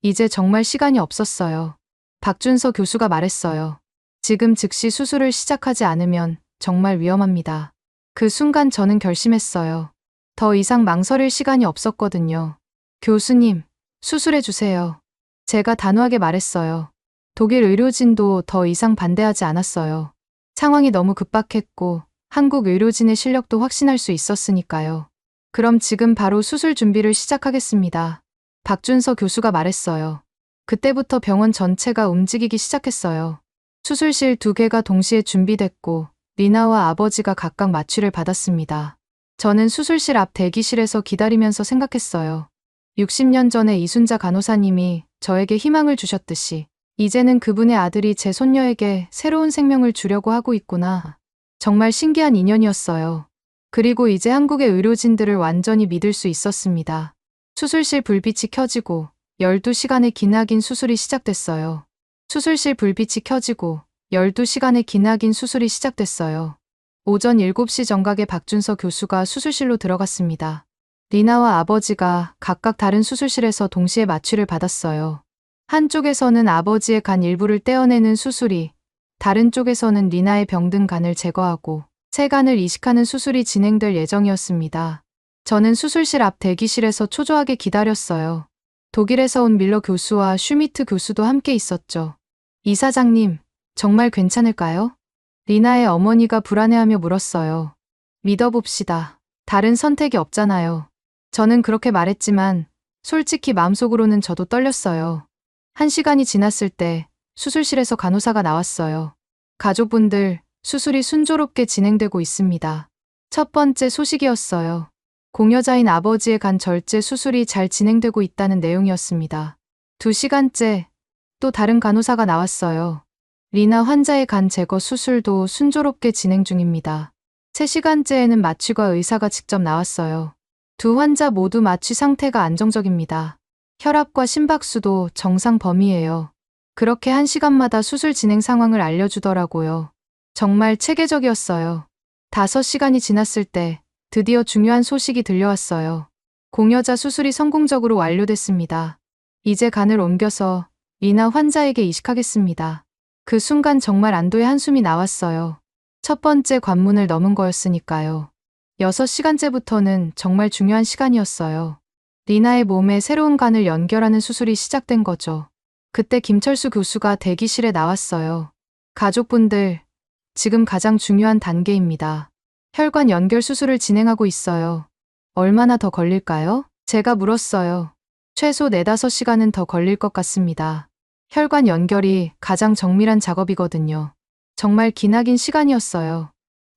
이제 정말 시간이 없었어요. 박준서 교수가 말했어요. 지금 즉시 수술을 시작하지 않으면 정말 위험합니다. 그 순간 저는 결심했어요. 더 이상 망설일 시간이 없었거든요. 교수님, 수술해 주세요. 제가 단호하게 말했어요. 독일 의료진도 더 이상 반대하지 않았어요. 상황이 너무 급박했고 한국 의료진의 실력도 확신할 수 있었으니까요. 그럼 지금 바로 수술 준비를 시작하겠습니다. 박준서 교수가 말했어요. 그때부터 병원 전체가 움직이기 시작했어요. 수술실 2개가 동시에 준비됐고 리나와 아버지가 각각 마취를 받았습니다. 저는 수술실 앞 대기실에서 기다리면서 생각했어요. 60년 전에 이순자 간호사님이 저에게 희망을 주셨듯이 이제는 그분의 아들이 제 손녀에게 새로운 생명을 주려고 하고 있구나. 정말 신기한 인연이었어요. 그리고 이제 한국의 의료진들을 완전히 믿을 수 있었습니다. 수술실 불빛이 켜지고 12시간의 기나긴 수술이 시작됐어요. 수술실 불빛이 켜지고 12시간의 기나긴 수술이 시작됐어요. 오전 7시 정각에 박준서 교수가 수술실로 들어갔습니다. 리나와 아버지가 각각 다른 수술실에서 동시에 마취를 받았어요. 한쪽에서는 아버지의 간 일부를 떼어내는 수술이, 다른 쪽에서는 리나의 병든 간을 제거하고 새 간을 이식하는 수술이 진행될 예정이었습니다. 저는 수술실 앞 대기실에서 초조하게 기다렸어요. 독일에서 온 밀러 교수와 슈미트 교수도 함께 있었죠. 이사장님, 정말 괜찮을까요? 리나의 어머니가 불안해하며 물었어요. 믿어봅시다. 다른 선택이 없잖아요. 저는 그렇게 말했지만 솔직히 마음속으로는 저도 떨렸어요. 1시간이 지났을 때 수술실에서 간호사가 나왔어요. 가족분들, 수술이 순조롭게 진행되고 있습니다. 첫 번째 소식이었어요. 공여자인 아버지의 간 절제 수술이 잘 진행되고 있다는 내용이었습니다. 2시간째 또 다른 간호사가 나왔어요. 리나 환자의 간 제거 수술도 순조롭게 진행 중입니다. 3시간째에는 마취과 의사가 직접 나왔어요. 두 환자 모두 마취 상태가 안정적입니다. 혈압과 심박수도 정상 범위예요. 그렇게 1시간마다 수술 진행 상황을 알려주더라고요. 정말 체계적이었어요. 5시간이 지났을 때 드디어 중요한 소식이 들려왔어요. 공여자 수술이 성공적으로 완료됐습니다. 이제 간을 옮겨서 리나 환자에게 이식하겠습니다. 그 순간 정말 안도의 한숨이 나왔어요. 첫 번째 관문을 넘은 거였으니까요. 6시간째부터는 정말 중요한 시간이었어요. 리나의 몸에 새로운 간을 연결하는 수술이 시작된 거죠. 그때 김철수 교수가 대기실에 나왔어요. 가족분들, 지금 가장 중요한 단계입니다. 혈관 연결 수술을 진행하고 있어요. 얼마나 더 걸릴까요? 제가 물었어요. 최소 4-5시간은 더 걸릴 것 같습니다. 혈관 연결이 가장 정밀한 작업이거든요. 정말 기나긴 시간이었어요.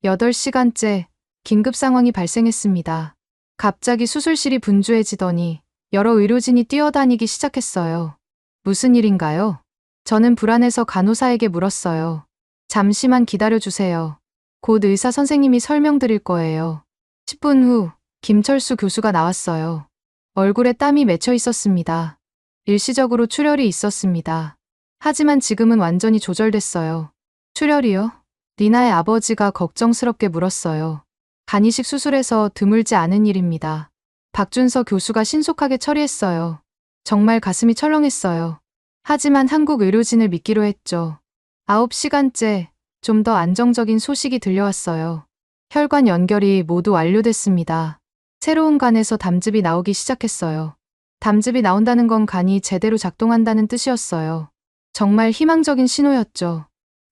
8시간째 긴급 상황이 발생했습니다. 갑자기 수술실이 분주해지더니 여러 의료진이 뛰어다니기 시작했어요. 무슨 일인가요? 저는 불안해서 간호사에게 물었어요. 잠시만 기다려주세요. 곧 의사 선생님이 설명드릴 거예요. 10분 후 김철수 교수가 나왔어요. 얼굴에 땀이 맺혀 있었습니다. 일시적으로 출혈이 있었습니다. 하지만 지금은 완전히 조절됐어요. 출혈이요? 리나의 아버지가 걱정스럽게 물었어요. 간이식 수술에서 드물지 않은 일입니다. 박준서 교수가 신속하게 처리했어요. 정말 가슴이 철렁했어요. 하지만 한국 의료진을 믿기로 했죠. 9시간째 좀 더 안정적인 소식이 들려왔어요. 혈관 연결이 모두 완료됐습니다. 새로운 간에서 담즙이 나오기 시작했어요. 담즙이 나온다는 건 간이 제대로 작동한다는 뜻이었어요. 정말 희망적인 신호였죠.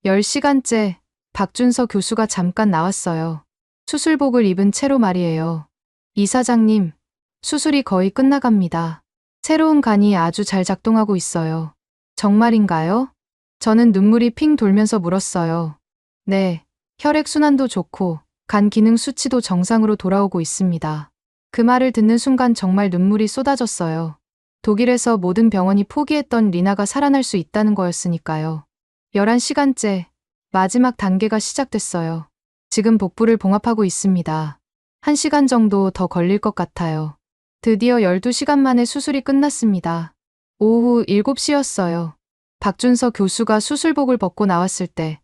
10시간째 박준서 교수가 잠깐 나왔어요. 수술복을 입은 채로 말이에요. 이사장님, 수술이 거의 끝나갑니다. 새로운 간이 아주 잘 작동하고 있어요. 정말인가요? 저는 눈물이 핑 돌면서 물었어요. 네, 혈액순환도 좋고 간 기능 수치도 정상으로 돌아오고 있습니다. 그 말을 듣는 순간 정말 눈물이 쏟아졌어요. 독일에서 모든 병원이 포기했던 리나가 살아날 수 있다는 거였으니까요. 11시간째 마지막 단계가 시작됐어요. 지금 복부를 봉합하고 있습니다. 1시간 정도 더 걸릴 것 같아요. 드디어 12시간 만에 수술이 끝났습니다. 오후 7시였어요. 박준서 교수가 수술복을 벗고 나왔을 때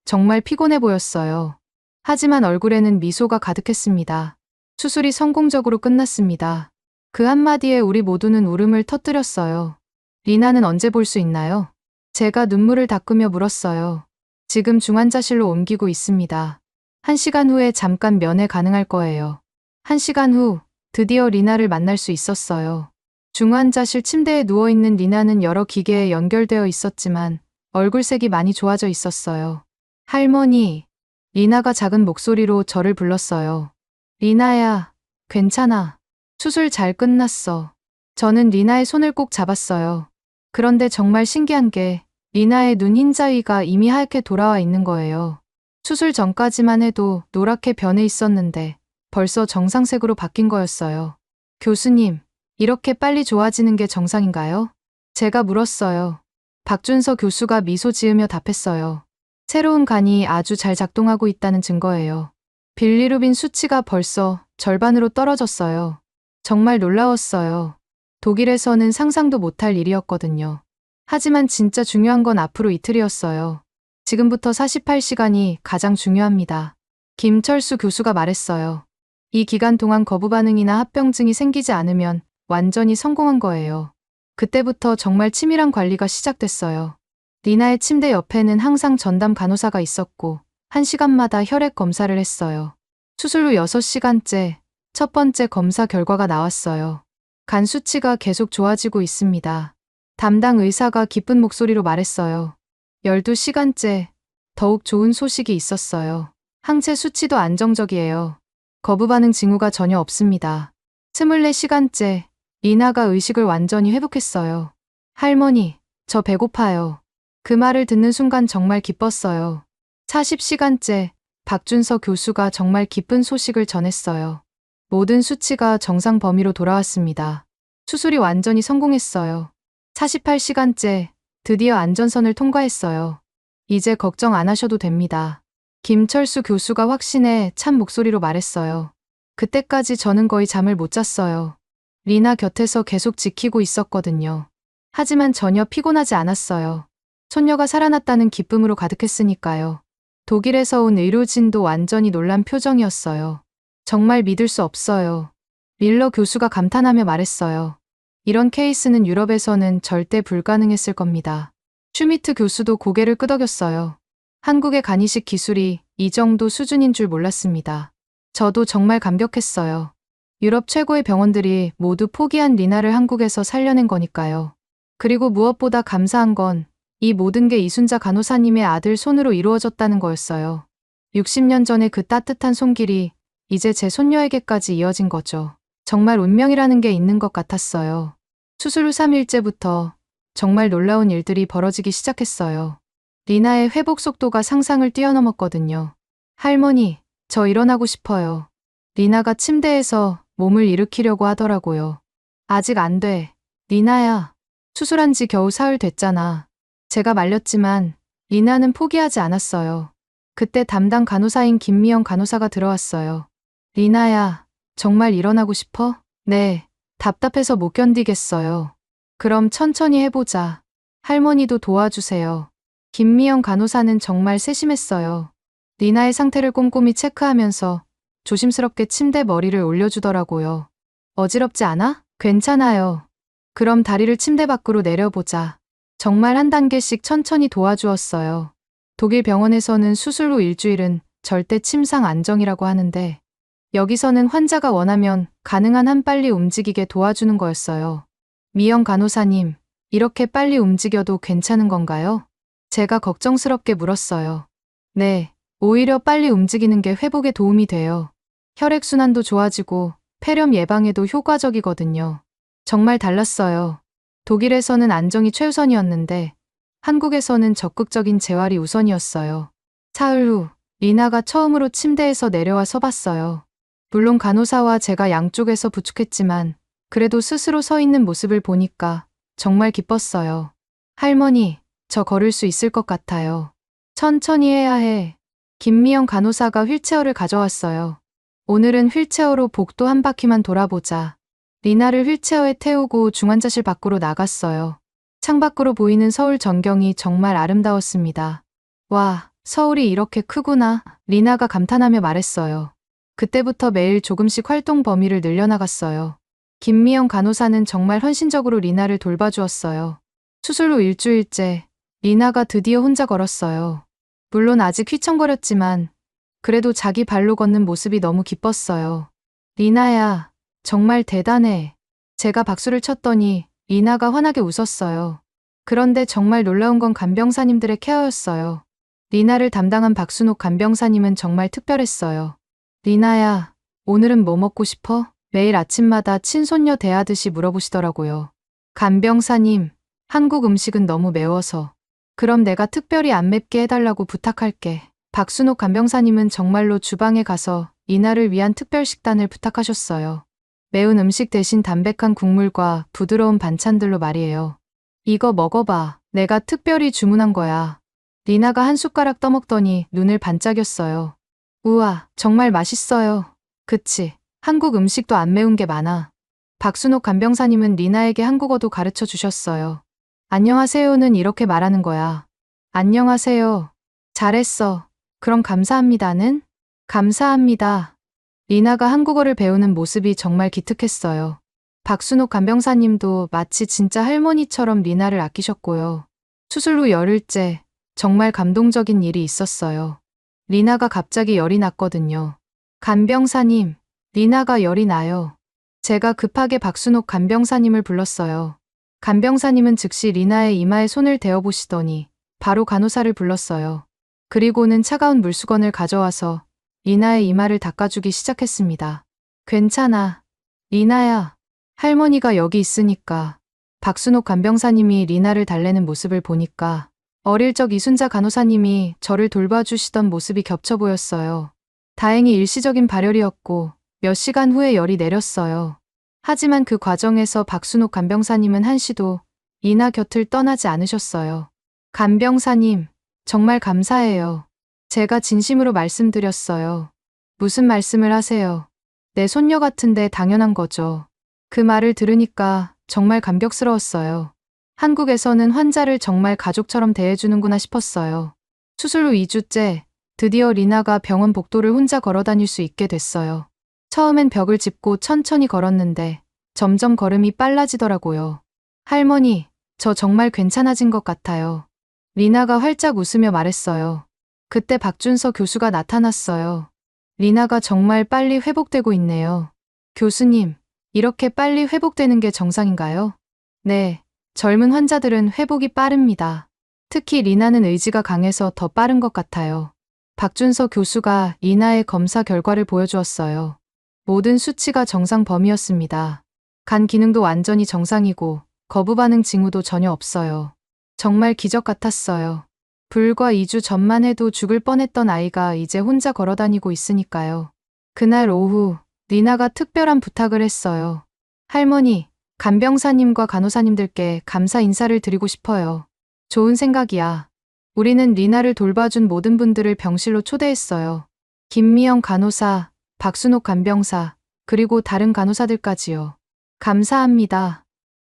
정말 피곤해 보였어요. 하지만 얼굴에는 미소가 가득했습니다. 수술이 성공적으로 끝났습니다. 그 한마디에 우리 모두는 울음을 터뜨렸어요. 리나는 언제 볼 수 있나요? 제가 눈물을 닦으며 물었어요. 지금 중환자실로 옮기고 있습니다. 1시간 후에 잠깐 면회 가능할 거예요. 1시간 후 드디어 리나를 만날 수 있었어요. 중환자실 침대에 누워있는 리나는 여러 기계에 연결되어 있었지만 얼굴색이 많이 좋아져 있었어요. 할머니, 리나가 작은 목소리로 저를 불렀어요. 리나야, 괜찮아. 수술 잘 끝났어. 저는 리나의 손을 꼭 잡았어요. 그런데 정말 신기한 게 리나의 눈 흰자위가 이미 하얗게 돌아와 있는 거예요. 수술 전까지만 해도 노랗게 변해 있었는데 벌써 정상색으로 바뀐 거였어요. 교수님, 이렇게 빨리 좋아지는 게 정상인가요? 제가 물었어요. 박준서 교수가 미소 지으며 답했어요. 새로운 간이 아주 잘 작동하고 있다는 증거예요. 빌리루빈 수치가 벌써 절반으로 떨어졌어요. 정말 놀라웠어요. 독일에서는 상상도 못할 일이었거든요. 하지만 진짜 중요한 건 앞으로 이틀이었어요. 지금부터 48시간이 가장 중요합니다. 김철수 교수가 말했어요. 이 기간 동안 거부 반응이나 합병증이 생기지 않으면 완전히 성공한 거예요. 그때부터 정말 치밀한 관리가 시작됐어요. 리나의 침대 옆에는 항상 전담 간호사가 있었고 1시간마다 혈액 검사를 했어요. 수술 후 6시간째 첫 번째 검사 결과가 나왔어요. 간 수치가 계속 좋아지고 있습니다. 담당 의사가 기쁜 목소리로 말했어요. 12시간째 더욱 좋은 소식이 있었어요. 항체 수치도 안정적이에요. 거부 반응 징후가 전혀 없습니다. 24시간째 리나가 의식을 완전히 회복했어요. 할머니, 저 배고파요. 그 말을 듣는 순간 정말 기뻤어요. 40시간째 박준서 교수가 정말 기쁜 소식을 전했어요. 모든 수치가 정상 범위로 돌아왔습니다. 수술이 완전히 성공했어요. 48시간째 드디어 안전선을 통과했어요. 이제 걱정 안 하셔도 됩니다. 김철수 교수가 확신에 찬 목소리로 말했어요. 그때까지 저는 거의 잠을 못 잤어요. 리나 곁에서 계속 지키고 있었거든요. 하지만 전혀 피곤하지 않았어요. 손녀가 살아났다는 기쁨으로 가득했으니까요. 독일에서 온 의료진도 완전히 놀란 표정이었어요. 정말 믿을 수 없어요. 밀러 교수가 감탄하며 말했어요. 이런 케이스는 유럽에서는 절대 불가능했을 겁니다. 슈미트 교수도 고개를 끄덕였어요. 한국의 간이식 기술이 이 정도 수준인 줄 몰랐습니다. 저도 정말 감격했어요. 유럽 최고의 병원들이 모두 포기한 리나를 한국에서 살려낸 거니까요. 그리고 무엇보다 감사한 건 이 모든 게 이순자 간호사님의 아들 손으로 이루어졌다는 거였어요. 60년 전의 그 따뜻한 손길이 이제 제 손녀에게까지 이어진 거죠. 정말 운명이라는 게 있는 것 같았어요. 수술 후 3일째부터 정말 놀라운 일들이 벌어지기 시작했어요. 리나의 회복 속도가 상상을 뛰어넘었거든요. 할머니, 저 일어나고 싶어요. 리나가 침대에서 몸을 일으키려고 하더라고요. 아직 안 돼. 리나야, 수술한 지 겨우 사흘 됐잖아. 제가 말렸지만 리나는 포기하지 않았어요. 그때 담당 간호사인 김미영 간호사가 들어왔어요. 리나야, 정말 일어나고 싶어? 네, 답답해서 못 견디겠어요. 그럼 천천히 해보자. 할머니도 도와주세요. 김미영 간호사는 정말 세심했어요. 리나의 상태를 꼼꼼히 체크하면서 조심스럽게 침대 머리를 올려주더라고요. 어지럽지 않아? 괜찮아요. 그럼 다리를 침대 밖으로 내려보자. 정말 한 단계씩 천천히 도와주었어요. 독일 병원에서는 수술 후 일주일은 절대 침상 안정이라고 하는데 여기서는 환자가 원하면 가능한 한 빨리 움직이게 도와주는 거였어요. 미영 간호사님, 이렇게 빨리 움직여도 괜찮은 건가요? 제가 걱정스럽게 물었어요. 네, 오히려 빨리 움직이는 게 회복에 도움이 돼요. 혈액순환도 좋아지고 폐렴 예방에도 효과적이거든요. 정말 달랐어요. 독일에서는 안정이 최우선이었는데 한국에서는 적극적인 재활이 우선이었어요. 사흘 후 리나가 처음으로 침대에서 내려와 서봤어요. 물론 간호사와 제가 양쪽에서 부축했지만 그래도 스스로 서 있는 모습을 보니까 정말 기뻤어요. 할머니, 저 걸을 수 있을 것 같아요. 천천히 해야 해. 김미영 간호사가 휠체어를 가져왔어요. 오늘은 휠체어로 복도 한 바퀴만 돌아보자. 리나를 휠체어에 태우고 중환자실 밖으로 나갔어요. 창밖으로 보이는 서울 전경이 정말 아름다웠습니다. 와, 서울이 이렇게 크구나. 리나가 감탄하며 말했어요. 그때부터 매일 조금씩 활동 범위를 늘려나갔어요. 김미영 간호사는 정말 헌신적으로 리나를 돌봐주었어요. 수술 후 일주일째, 리나가 드디어 혼자 걸었어요. 물론 아직 휘청거렸지만 그래도 자기 발로 걷는 모습이 너무 기뻤어요. 리나야, 정말 대단해. 제가 박수를 쳤더니 리나가 환하게 웃었어요. 그런데 정말 놀라운 건 간병사님들의 케어였어요. 리나를 담당한 박순옥 간병사님은 정말 특별했어요. 리나야, 오늘은 뭐 먹고 싶어? 매일 아침마다 친손녀 대하듯이 물어보시더라고요. 간병사님, 한국 음식은 너무 매워서. 그럼 내가 특별히 안 맵게 해달라고 부탁할게. 박순옥 간병사님은 정말로 주방에 가서 리나를 위한 특별 식단을 부탁하셨어요. 매운 음식 대신 담백한 국물과 부드러운 반찬들로 말이에요. 이거 먹어봐. 내가 특별히 주문한 거야. 리나가 한 숟가락 떠먹더니 눈을 반짝였어요. 우와, 정말 맛있어요. 그치? 한국 음식도 안 매운 게 많아. 박순옥 간병사님은 리나에게 한국어도 가르쳐 주셨어요. 안녕하세요는 이렇게 말하는 거야. 안녕하세요. 잘했어. 그럼 감사합니다는? 감사합니다. 리나가 한국어를 배우는 모습이 정말 기특했어요. 박순옥 간병사님도 마치 진짜 할머니처럼 리나를 아끼셨고요. 수술 후 열흘째 정말 감동적인 일이 있었어요. 리나가 갑자기 열이 났거든요. 간병사님, 리나가 열이 나요. 제가 급하게 박순옥 간병사님을 불렀어요. 간병사님은 즉시 리나의 이마에 손을 대어보시더니 바로 간호사를 불렀어요. 그리고는 차가운 물수건을 가져와서 리나의 이마를 닦아주기 시작했습니다. 괜찮아. 리나야. 할머니가 여기 있으니까. 박순옥 간병사님이 리나를 달래는 모습을 보니까 어릴 적 이순자 간호사님이 저를 돌봐주시던 모습이 겹쳐 보였어요. 다행히 일시적인 발열이었고 몇 시간 후에 열이 내렸어요. 하지만 그 과정에서 박순옥 간병사님은 한시도 리나 곁을 떠나지 않으셨어요. 간병사님, 정말 감사해요. 제가 진심으로 말씀드렸어요. 무슨 말씀을 하세요? 내 손녀 같은데 당연한 거죠. 그 말을 들으니까 정말 감격스러웠어요. 한국에서는 환자를 정말 가족처럼 대해주는구나 싶었어요. 수술 후 2주째 드디어 리나가 병원 복도를 혼자 걸어 다닐 수 있게 됐어요. 처음엔 벽을 짚고 천천히 걸었는데 점점 걸음이 빨라지더라고요. 할머니, 저 정말 괜찮아진 것 같아요. 리나가 활짝 웃으며 말했어요. 그때 박준서 교수가 나타났어요. 리나가 정말 빨리 회복되고 있네요. 교수님, 이렇게 빨리 회복되는 게 정상인가요? 네, 젊은 환자들은 회복이 빠릅니다. 특히 리나는 의지가 강해서 더 빠른 것 같아요. 박준서 교수가 리나의 검사 결과를 보여주었어요. 모든 수치가 정상 범위였습니다. 간 기능도 완전히 정상이고 거부 반응 징후도 전혀 없어요. 정말 기적 같았어요. 불과 2주 전만 해도 죽을 뻔했던 아이가 이제 혼자 걸어 다니고 있으니까요. 그날 오후 리나가 특별한 부탁을 했어요. 할머니, 간병사님과 간호사님들께 감사 인사를 드리고 싶어요. 좋은 생각이야. 우리는 리나를 돌봐준 모든 분들을 병실로 초대했어요. 김미영 간호사, 박순옥 간병사, 그리고 다른 간호사들까지요. 감사합니다.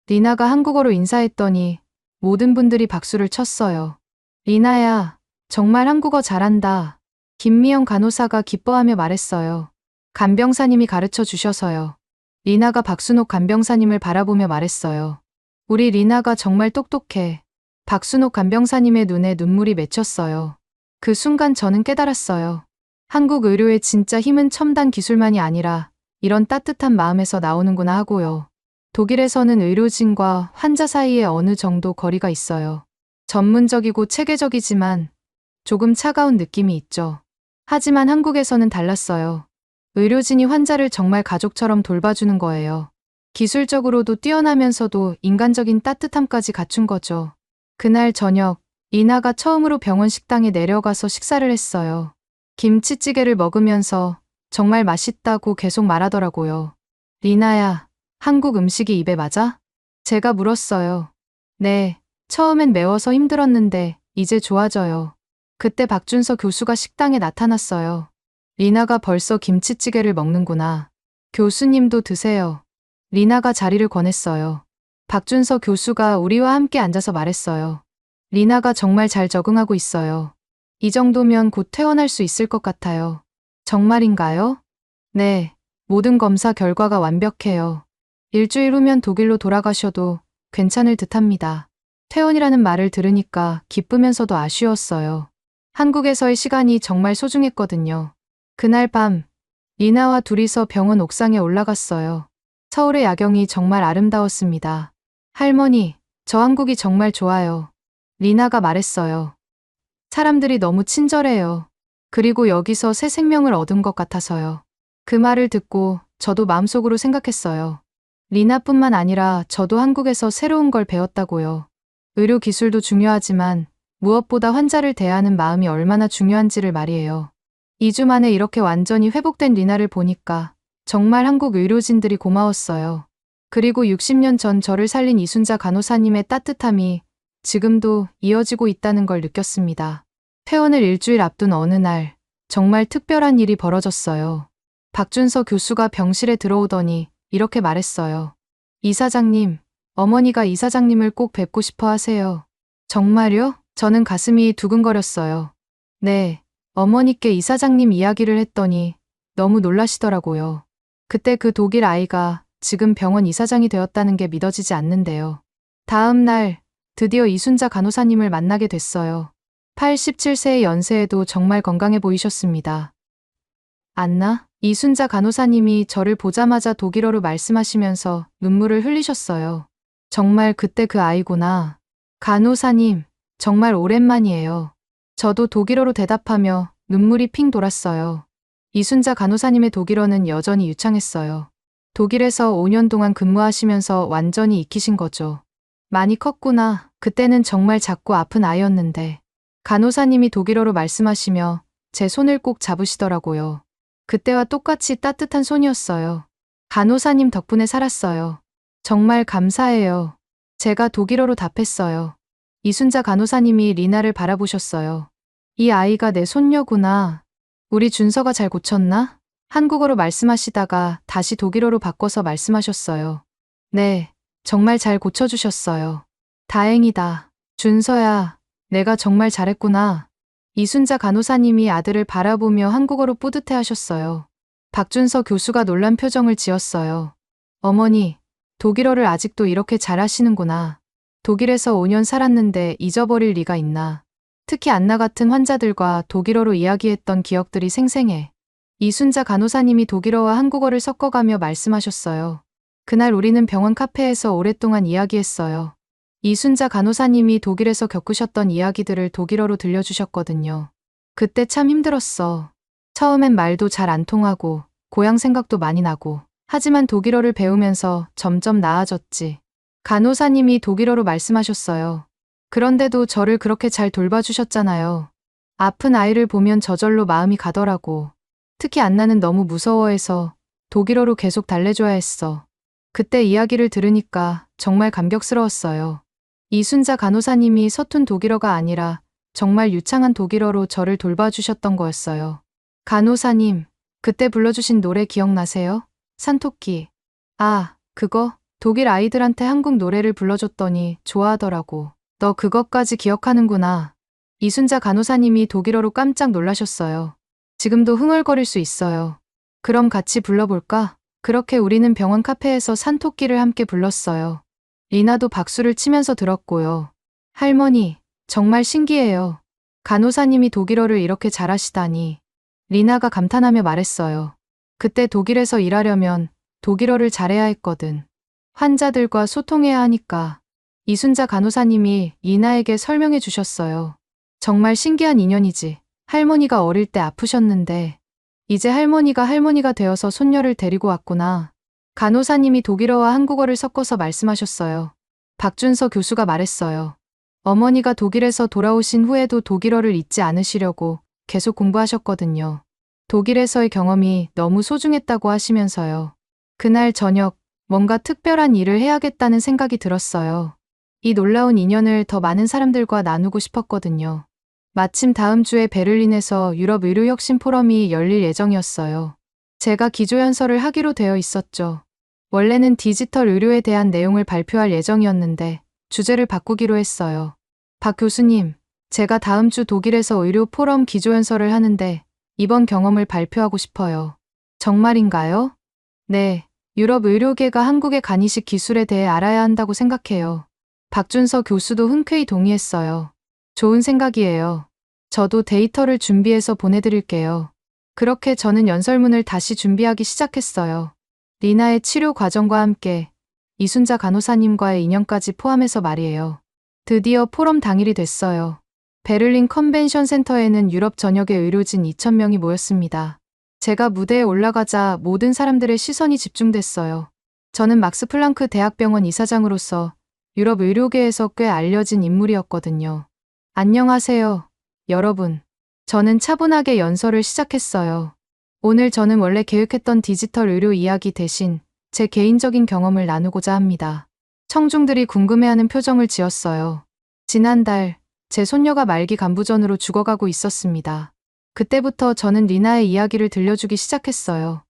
리나가 한국어로 인사했더니 모든 분들이 박수를 쳤어요. 리나야, 정말 한국어 잘한다. 김미영 간호사가 기뻐하며 말했어요. 간병사님이 가르쳐 주셔서요. 리나가 박순옥 간병사님을 바라보며 말했어요. 우리 리나가 정말 똑똑해. 박순옥 간병사님의 눈에 눈물이 맺혔어요. 그 순간 저는 깨달았어요. 한국 의료의 진짜 힘은 첨단 기술만이 아니라 이런 따뜻한 마음에서 나오는구나 하고요. 독일에서는 의료진과 환자 사이에 어느 정도 거리가 있어요. 전문적이고 체계적이지만 조금 차가운 느낌이 있죠. 하지만 한국에서는 달랐어요. 의료진이 환자를 정말 가족처럼 돌봐주는 거예요. 기술적으로도 뛰어나면서도 인간적인 따뜻함까지 갖춘 거죠. 그날 저녁, 리나가 처음으로 병원 식당에 내려가서 식사를 했어요. 김치찌개를 먹으면서 정말 맛있다고 계속 말하더라고요. 리나야, 한국 음식이 입에 맞아? 제가 물었어요. 네, 처음엔 매워서 힘들었는데 이제 좋아져요. 그때 박준서 교수가 식당에 나타났어요. 리나가 벌써 김치찌개를 먹는구나. 교수님도 드세요. 리나가 자리를 권했어요. 박준서 교수가 우리와 함께 앉아서 말했어요. 리나가 정말 잘 적응하고 있어요. 이 정도면 곧 퇴원할 수 있을 것 같아요. 정말인가요? 네, 모든 검사 결과가 완벽해요. 일주일 후면 독일로 돌아가셔도 괜찮을 듯합니다. 퇴원이라는 말을 들으니까 기쁘면서도 아쉬웠어요. 한국에서의 시간이 정말 소중했거든요. 그날 밤, 리나와 둘이서 병원 옥상에 올라갔어요. 서울의 야경이 정말 아름다웠습니다. 할머니, 저 한국이 정말 좋아요. 리나가 말했어요. 사람들이 너무 친절해요. 그리고 여기서 새 생명을 얻은 것 같아서요. 그 말을 듣고 저도 마음속으로 생각했어요. 리나뿐만 아니라 저도 한국에서 새로운 걸 배웠다고요. 의료 기술도 중요하지만 무엇보다 환자를 대하는 마음이 얼마나 중요한지를 말이에요. 2주 만에 이렇게 완전히 회복된 리나를 보니까 정말 한국 의료진들이 고마웠어요. 그리고 60년 전 저를 살린 이순자 간호사님의 따뜻함이 지금도 이어지고 있다는 걸 느꼈습니다. 퇴원을 일주일 앞둔 어느 날 정말 특별한 일이 벌어졌어요. 박준서 교수가 병실에 들어오더니 이렇게 말했어요. 이사장님, 어머니가 이사장님을 꼭 뵙고 싶어 하세요. 정말요? 저는 가슴이 두근거렸어요. 네, 어머니께 이사장님 이야기를 했더니 너무 놀라시더라고요. 그때 그 독일 아이가 지금 병원 이사장이 되었다는 게 믿어지지 않는데요. 다음 날 드디어 이순자 간호사님을 만나게 됐어요. 87세의 연세에도 정말 건강해 보이셨습니다. 안나? 이순자 간호사님이 저를 보자마자 독일어로 말씀하시면서 눈물을 흘리셨어요. 정말 그때 그 아이구나. 간호사님, 정말 오랜만이에요. 저도 독일어로 대답하며 눈물이 핑 돌았어요. 이순자 간호사님의 독일어는 여전히 유창했어요. 독일에서 5년 동안 근무하시면서 완전히 익히신 거죠. 많이 컸구나. 그때는 정말 작고 아픈 아이였는데. 간호사님이 독일어로 말씀하시며 제 손을 꼭 잡으시더라고요. 그때와 똑같이 따뜻한 손이었어요. 간호사님 덕분에 살았어요. 정말 감사해요. 제가 독일어로 답했어요. 이순자 간호사님이 리나를 바라보셨어요. 이 아이가 내 손녀구나. 우리 준서가 잘 고쳤나? 한국어로 말씀하시다가 다시 독일어로 바꿔서 말씀하셨어요. 네, 정말 잘 고쳐주셨어요. 다행이다. 준서야, 내가 정말 잘했구나. 이순자 간호사님이 아들을 바라보며 한국어로 뿌듯해 하셨어요. 박준서 교수가 놀란 표정을 지었어요. 어머니, 독일어를 아직도 이렇게 잘하시는구나. 독일에서 5년 살았는데 잊어버릴 리가 있나. 특히 안나 같은 환자들과 독일어로 이야기했던 기억들이 생생해. 이순자 간호사님이 독일어와 한국어를 섞어가며 말씀하셨어요. 그날 우리는 병원 카페에서 오랫동안 이야기했어요. 이순자 간호사님이 독일에서 겪으셨던 이야기들을 독일어로 들려주셨거든요. 그때 참 힘들었어. 처음엔 말도 잘 안 통하고 고향 생각도 많이 나고. 하지만 독일어를 배우면서 점점 나아졌지. 간호사님이 독일어로 말씀하셨어요. 그런데도 저를 그렇게 잘 돌봐주셨잖아요. 아픈 아이를 보면 저절로 마음이 가더라고. 특히 안나는 너무 무서워해서 독일어로 계속 달래줘야 했어. 그때 이야기를 들으니까 정말 감격스러웠어요. 이순자 간호사님이 서툰 독일어가 아니라 정말 유창한 독일어로 저를 돌봐주셨던 거였어요. 간호사님, 그때 불러주신 노래 기억나세요? 산토끼. 아, 그거? 독일 아이들한테 한국 노래를 불러줬더니 좋아하더라고. 너 그것까지 기억하는구나. 이순자 간호사님이 독일어로 깜짝 놀라셨어요. 지금도 흥얼거릴 수 있어요. 그럼 같이 불러볼까? 그렇게 우리는 병원 카페에서 산토끼를 함께 불렀어요. 리나도 박수를 치면서 들었고요. 할머니, 정말 신기해요. 간호사님이 독일어를 이렇게 잘하시다니. 리나가 감탄하며 말했어요. 그때 독일에서 일하려면 독일어를 잘해야 했거든. 환자들과 소통해야 하니까. 이순자 간호사님이 리나에게 설명해 주셨어요. 정말 신기한 인연이지. 할머니가 어릴 때 아프셨는데 이제 할머니가 되어서 손녀를 데리고 왔구나. 간호사님이 독일어와 한국어를 섞어서 말씀하셨어요. 박준서 교수가 말했어요. 어머니가 독일에서 돌아오신 후에도 독일어를 잊지 않으시려고 계속 공부하셨거든요. 독일에서의 경험이 너무 소중했다고 하시면서요. 그날 저녁 뭔가 특별한 일을 해야겠다는 생각이 들었어요. 이 놀라운 인연을 더 많은 사람들과 나누고 싶었거든요. 마침 다음 주에 베를린에서 유럽 의료혁신 포럼이 열릴 예정이었어요. 제가 기조연설을 하기로 되어 있었죠. 원래는 디지털 의료에 대한 내용을 발표할 예정이었는데 주제를 바꾸기로 했어요. 박 교수님, 제가 다음 주 독일에서 의료 포럼 기조연설을 하는데 이번 경험을 발표하고 싶어요. 정말인가요? 네, 유럽 의료계가 한국의 간이식 기술에 대해 알아야 한다고 생각해요. 박준서 교수도 흔쾌히 동의했어요. 좋은 생각이에요. 저도 데이터를 준비해서 보내드릴게요. 그렇게 저는 연설문을 다시 준비하기 시작했어요. 리나의 치료 과정과 함께 이순자 간호사님과의 인연까지 포함해서 말이에요. 드디어 포럼 당일이 됐어요. 베를린 컨벤션 센터에는 유럽 전역의 의료진 2,000명이 모였습니다. 제가 무대에 올라가자 모든 사람들의 시선이 집중됐어요. 저는 막스 플랑크 대학병원 이사장으로서 유럽 의료계에서 꽤 알려진 인물이었거든요. 안녕하세요, 여러분. 저는 차분하게 연설을 시작했어요. 오늘 저는 원래 계획했던 디지털 의료 이야기 대신 제 개인적인 경험을 나누고자 합니다. 청중들이 궁금해하는 표정을 지었어요. 지난달 제 손녀가 말기 간부전으로 죽어가고 있었습니다. 그때부터 저는 리나의 이야기를 들려주기 시작했어요.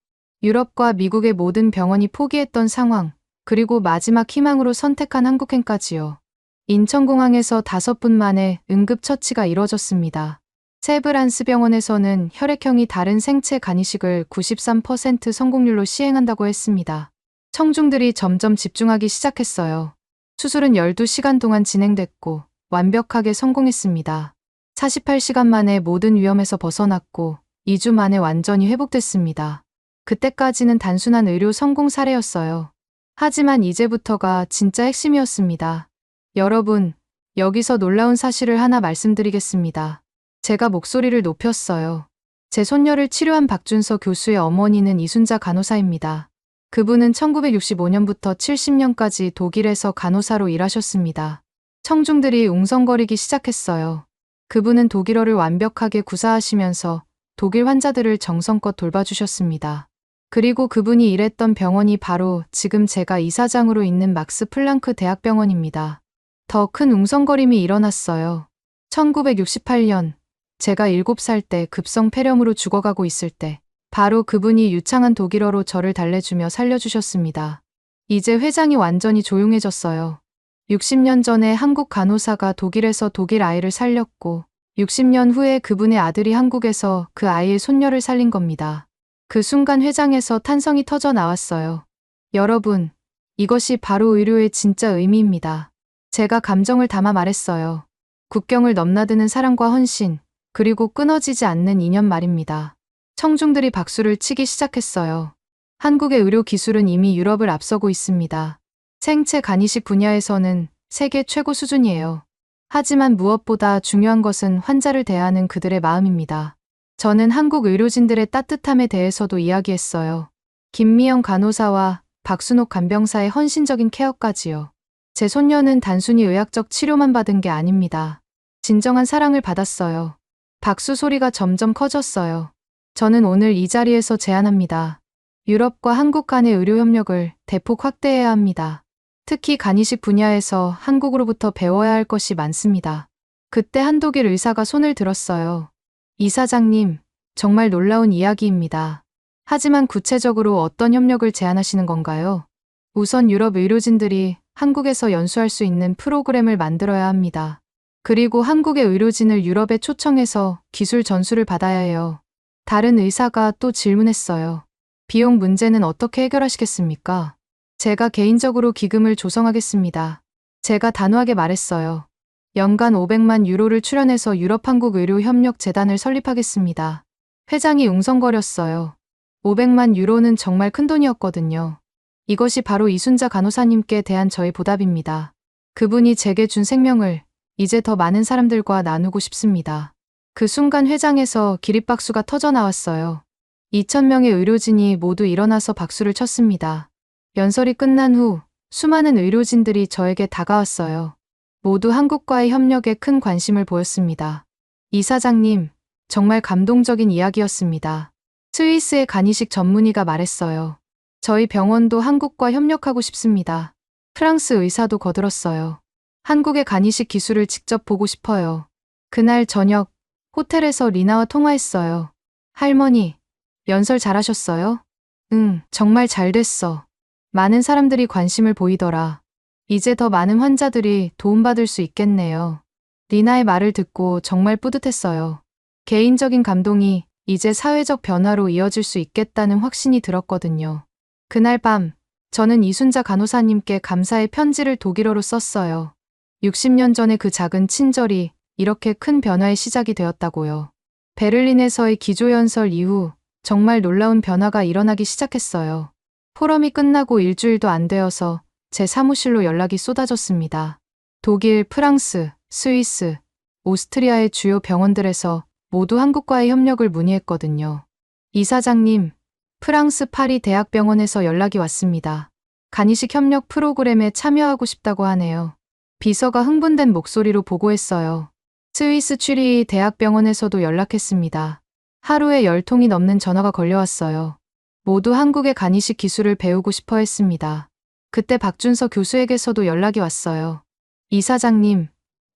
유럽과 미국의 모든 병원이 포기했던 상황, 그리고 마지막 희망으로 선택한 한국행까지요. 인천공항에서 5분 만에 응급처치가 이뤄졌습니다. 세브란스 병원에서는 혈액형이 다른 생체 간이식을 93% 성공률로 시행한다고 했습니다. 청중들이 점점 집중하기 시작했어요. 수술은 12시간 동안 진행됐고 완벽하게 성공했습니다. 48시간 만에 모든 위험에서 벗어났고 2주 만에 완전히 회복됐습니다. 그때까지는 단순한 의료 성공 사례였어요. 하지만 이제부터가 진짜 핵심이었습니다. 여러분, 여기서 놀라운 사실을 하나 말씀드리겠습니다. 제가 목소리를 높였어요. 제 손녀를 치료한 박준서 교수의 어머니는 이순자 간호사입니다. 그분은 1965년부터 70년까지 독일에서 간호사로 일하셨습니다. 청중들이 웅성거리기 시작했어요. 그분은 독일어를 완벽하게 구사하시면서 독일 환자들을 정성껏 돌봐주셨습니다. 그리고 그분이 일했던 병원이 바로 지금 제가 이사장으로 있는 막스 플랑크 대학병원입니다. 더 큰 웅성거림이 일어났어요. 1968년, 제가 7살 때 급성 폐렴으로 죽어가고 있을 때, 바로 그분이 유창한 독일어로 저를 달래주며 살려주셨습니다. 이제 회장이 완전히 조용해졌어요. 60년 전에 한국 간호사가 독일에서 독일 아이를 살렸고, 60년 후에 그분의 아들이 한국에서 그 아이의 손녀를 살린 겁니다. 그 순간 회장에서 탄성이 터져 나왔어요. 여러분, 이것이 바로 의료의 진짜 의미입니다. 제가 감정을 담아 말했어요. 국경을 넘나드는 사랑과 헌신, 그리고 끊어지지 않는 인연 말입니다. 청중들이 박수를 치기 시작했어요. 한국의 의료 기술은 이미 유럽을 앞서고 있습니다. 생체 간이식 분야에서는 세계 최고 수준이에요. 하지만 무엇보다 중요한 것은 환자를 대하는 그들의 마음입니다. 저는 한국 의료진들의 따뜻함에 대해서도 이야기했어요. 김미영 간호사와 박순옥 간병사의 헌신적인 케어까지요. 제 손녀는 단순히 의학적 치료만 받은 게 아닙니다. 진정한 사랑을 받았어요. 박수 소리가 점점 커졌어요. 저는 오늘 이 자리에서 제안합니다. 유럽과 한국 간의 의료 협력을 대폭 확대해야 합니다. 특히 간이식 분야에서 한국으로부터 배워야 할 것이 많습니다. 그때 한 독일 의사가 손을 들었어요. 이사장님, 정말 놀라운 이야기입니다. 하지만 구체적으로 어떤 협력을 제안하시는 건가요? 우선 유럽 의료진들이 한국에서 연수할 수 있는 프로그램을 만들어야 합니다. 그리고 한국의 의료진을 유럽에 초청해서 기술 전수를 받아야 해요. 다른 의사가 또 질문했어요. 비용 문제는 어떻게 해결하시겠습니까? 제가 개인적으로 기금을 조성하겠습니다. 제가 단호하게 말했어요. 연간 500만 유로를 출연해서 유럽 한국 의료 협력 재단을 설립하겠습니다. 회장이 웅성거렸어요. 500만 유로는 정말 큰 돈이었거든요. 이것이 바로 이순자 간호사님께 대한 저의 보답입니다. 그분이 제게 준 생명을 이제 더 많은 사람들과 나누고 싶습니다. 그 순간 회장에서 기립박수가 터져 나왔어요. 2,000명의 의료진이 모두 일어나서 박수를 쳤습니다. 연설이 끝난 후 수많은 의료진들이 저에게 다가왔어요. 모두 한국과의 협력에 큰 관심을 보였습니다. 이사장님, 정말 감동적인 이야기였습니다. 스위스의 간이식 전문의가 말했어요. 저희 병원도 한국과 협력하고 싶습니다. 프랑스 의사도 거들었어요. 한국의 간이식 기술을 직접 보고 싶어요. 그날 저녁, 호텔에서 리나와 통화했어요. 할머니, 연설 잘하셨어요? 응, 정말 잘 됐어. 많은 사람들이 관심을 보이더라. 이제 더 많은 환자들이 도움받을 수 있겠네요. 리나의 말을 듣고 정말 뿌듯했어요. 개인적인 감동이 이제 사회적 변화로 이어질 수 있겠다는 확신이 들었거든요. 그날 밤, 저는 이순자 간호사님께 감사의 편지를 독일어로 썼어요. 60년 전의 그 작은 친절이 이렇게 큰 변화의 시작이 되었다고요. 베를린에서의 기조연설 이후 정말 놀라운 변화가 일어나기 시작했어요. 포럼이 끝나고 일주일도 안 되어서 제 사무실로 연락이 쏟아졌습니다. 독일, 프랑스, 스위스, 오스트리아의 주요 병원들에서 모두 한국과의 협력을 문의했거든요. 이사장님, 프랑스 파리 대학병원에서 연락이 왔습니다. 간이식 협력 프로그램에 참여하고 싶다고 하네요. 비서가 흥분된 목소리로 보고했어요. 스위스 취리 대학병원에서도 연락했습니다. 하루에 10통이 넘는 전화가 걸려왔어요. 모두 한국의 간이식 기술을 배우고 싶어 했습니다. 그때 박준서 교수에게서도 연락이 왔어요. 이사장님,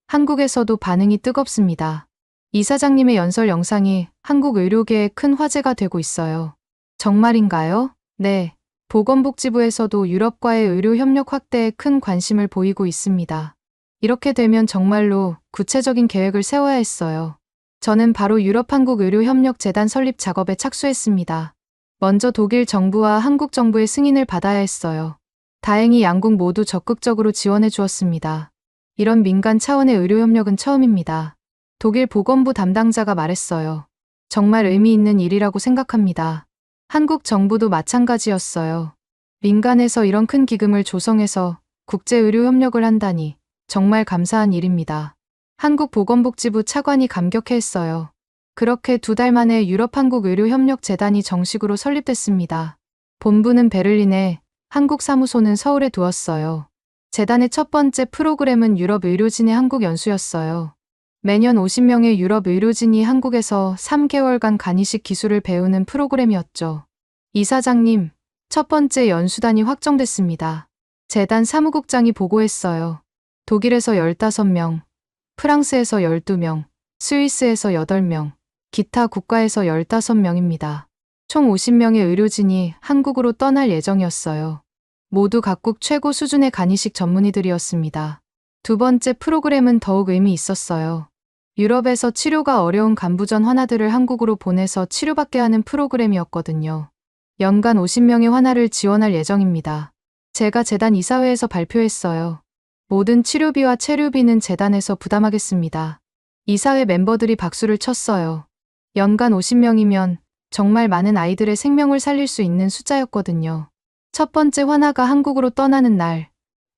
한국에서도 반응이 뜨겁습니다. 이사장님의 연설 영상이 한국 의료계에 큰 화제가 되고 있어요. 정말인가요? 네. 보건복지부에서도 유럽과의 의료 협력 확대에 큰 관심을 보이고 있습니다. 이렇게 되면 정말로 구체적인 계획을 세워야 했어요. 저는 바로 유럽 한국 의료 협력 재단 설립 작업에 착수했습니다. 먼저 독일 정부와 한국 정부의 승인을 받아야 했어요. 다행히 양국 모두 적극적으로 지원해 주었습니다. 이런 민간 차원의 의료 협력은 처음입니다. 독일 보건부 담당자가 말했어요. 정말 의미 있는 일이라고 생각합니다. 한국 정부도 마찬가지였어요. 민간에서 이런 큰 기금을 조성해서 국제의료협력을 한다니 정말 감사한 일입니다. 한국보건복지부 차관이 감격해했어요. 그렇게 2달 만에 유럽한국의료협력재단이 정식으로 설립됐습니다. 본부는 베를린에, 한국 사무소는 서울에 두었어요. 재단의 첫 번째 프로그램은 유럽 의료진의 한국 연수였어요. 매년 50명의 유럽 의료진이 한국에서 3개월간 간이식 기술을 배우는 프로그램이었죠. 이사장님, 첫 번째 연수단이 확정됐습니다. 재단 사무국장이 보고했어요. 독일에서 15명, 프랑스에서 12명, 스위스에서 8명, 기타 국가에서 15명입니다. 총 50명의 의료진이 한국으로 떠날 예정이었어요. 모두 각국 최고 수준의 간이식 전문의들이었습니다. 두 번째 프로그램은 더욱 의미 있었어요. 유럽에서 치료가 어려운 간부전 환아들을 한국으로 보내서 치료받게 하는 프로그램이었거든요. 연간 50명의 환아를 지원할 예정입니다. 제가 재단 이사회에서 발표했어요. 모든 치료비와 체류비는 재단에서 부담하겠습니다. 이사회 멤버들이 박수를 쳤어요. 연간 50명이면 정말 많은 아이들의 생명을 살릴 수 있는 숫자였거든요. 첫 번째 환아가 한국으로 떠나는 날,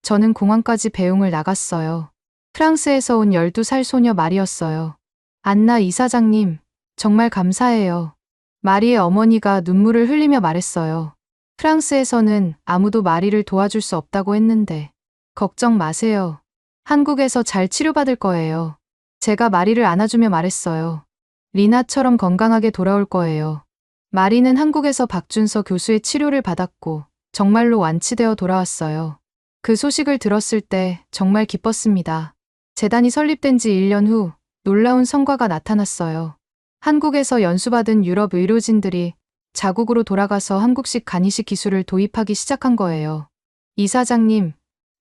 저는 공항까지 배웅을 나갔어요. 프랑스에서 온 12살 소녀 마리였어요. 안나 이사장님, 정말 감사해요. 마리의 어머니가 눈물을 흘리며 말했어요. 프랑스에서는 아무도 마리를 도와줄 수 없다고 했는데, 걱정 마세요. 한국에서 잘 치료받을 거예요. 제가 마리를 안아주며 말했어요. 리나처럼 건강하게 돌아올 거예요. 마리는 한국에서 박준서 교수의 치료를 받았고, 정말로 완치되어 돌아왔어요. 그 소식을 들었을 때 정말 기뻤습니다. 재단이 설립된 지 1년 후 놀라운 성과가 나타났어요. 한국에서 연수받은 유럽 의료진들이 자국으로 돌아가서 한국식 간이식 기술을 도입하기 시작한 거예요. 이사장님,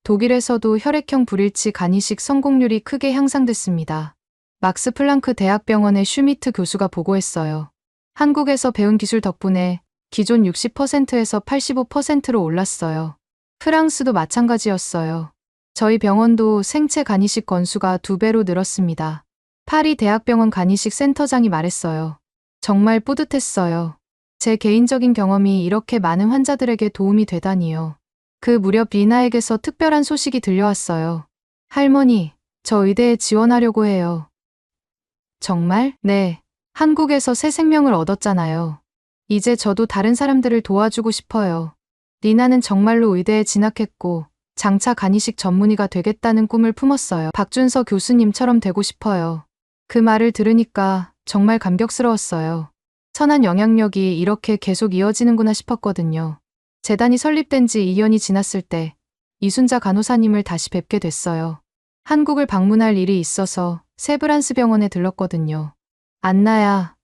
독일에서도 혈액형 불일치 간이식 성공률이 크게 향상됐습니다. 막스 플랑크 대학병원의 슈미트 교수가 보고했어요. 한국에서 배운 기술 덕분에 기존 60%에서 85%로 올랐어요. 프랑스도 마찬가지였어요. 저희 병원도 생체 간이식 건수가 2배로 늘었습니다. 파리 대학병원 간이식 센터장이 말했어요. 정말 뿌듯했어요. 제 개인적인 경험이 이렇게 많은 환자들에게 도움이 되다니요. 그 무렵 리나에게서 특별한 소식이 들려왔어요. 할머니, 저 의대에 지원하려고 해요. 정말? 네. 한국에서 새 생명을 얻었잖아요. 이제 저도 다른 사람들을 도와주고 싶어요. 리나는 정말로 의대에 진학했고 장차 간이식 전문의가 되겠다는 꿈을 품었어요. 박준서 교수님처럼 되고 싶어요. 그 말을 들으니까 정말 감격스러웠어요. 선한 영향력이 이렇게 계속 이어지는구나 싶었거든요. 재단이 설립된 지 2년이 지났을 때 이순자 간호사님을 다시 뵙게 됐어요. 한국을 방문할 일이 있어서 세브란스 병원에 들렀거든요. 안나야,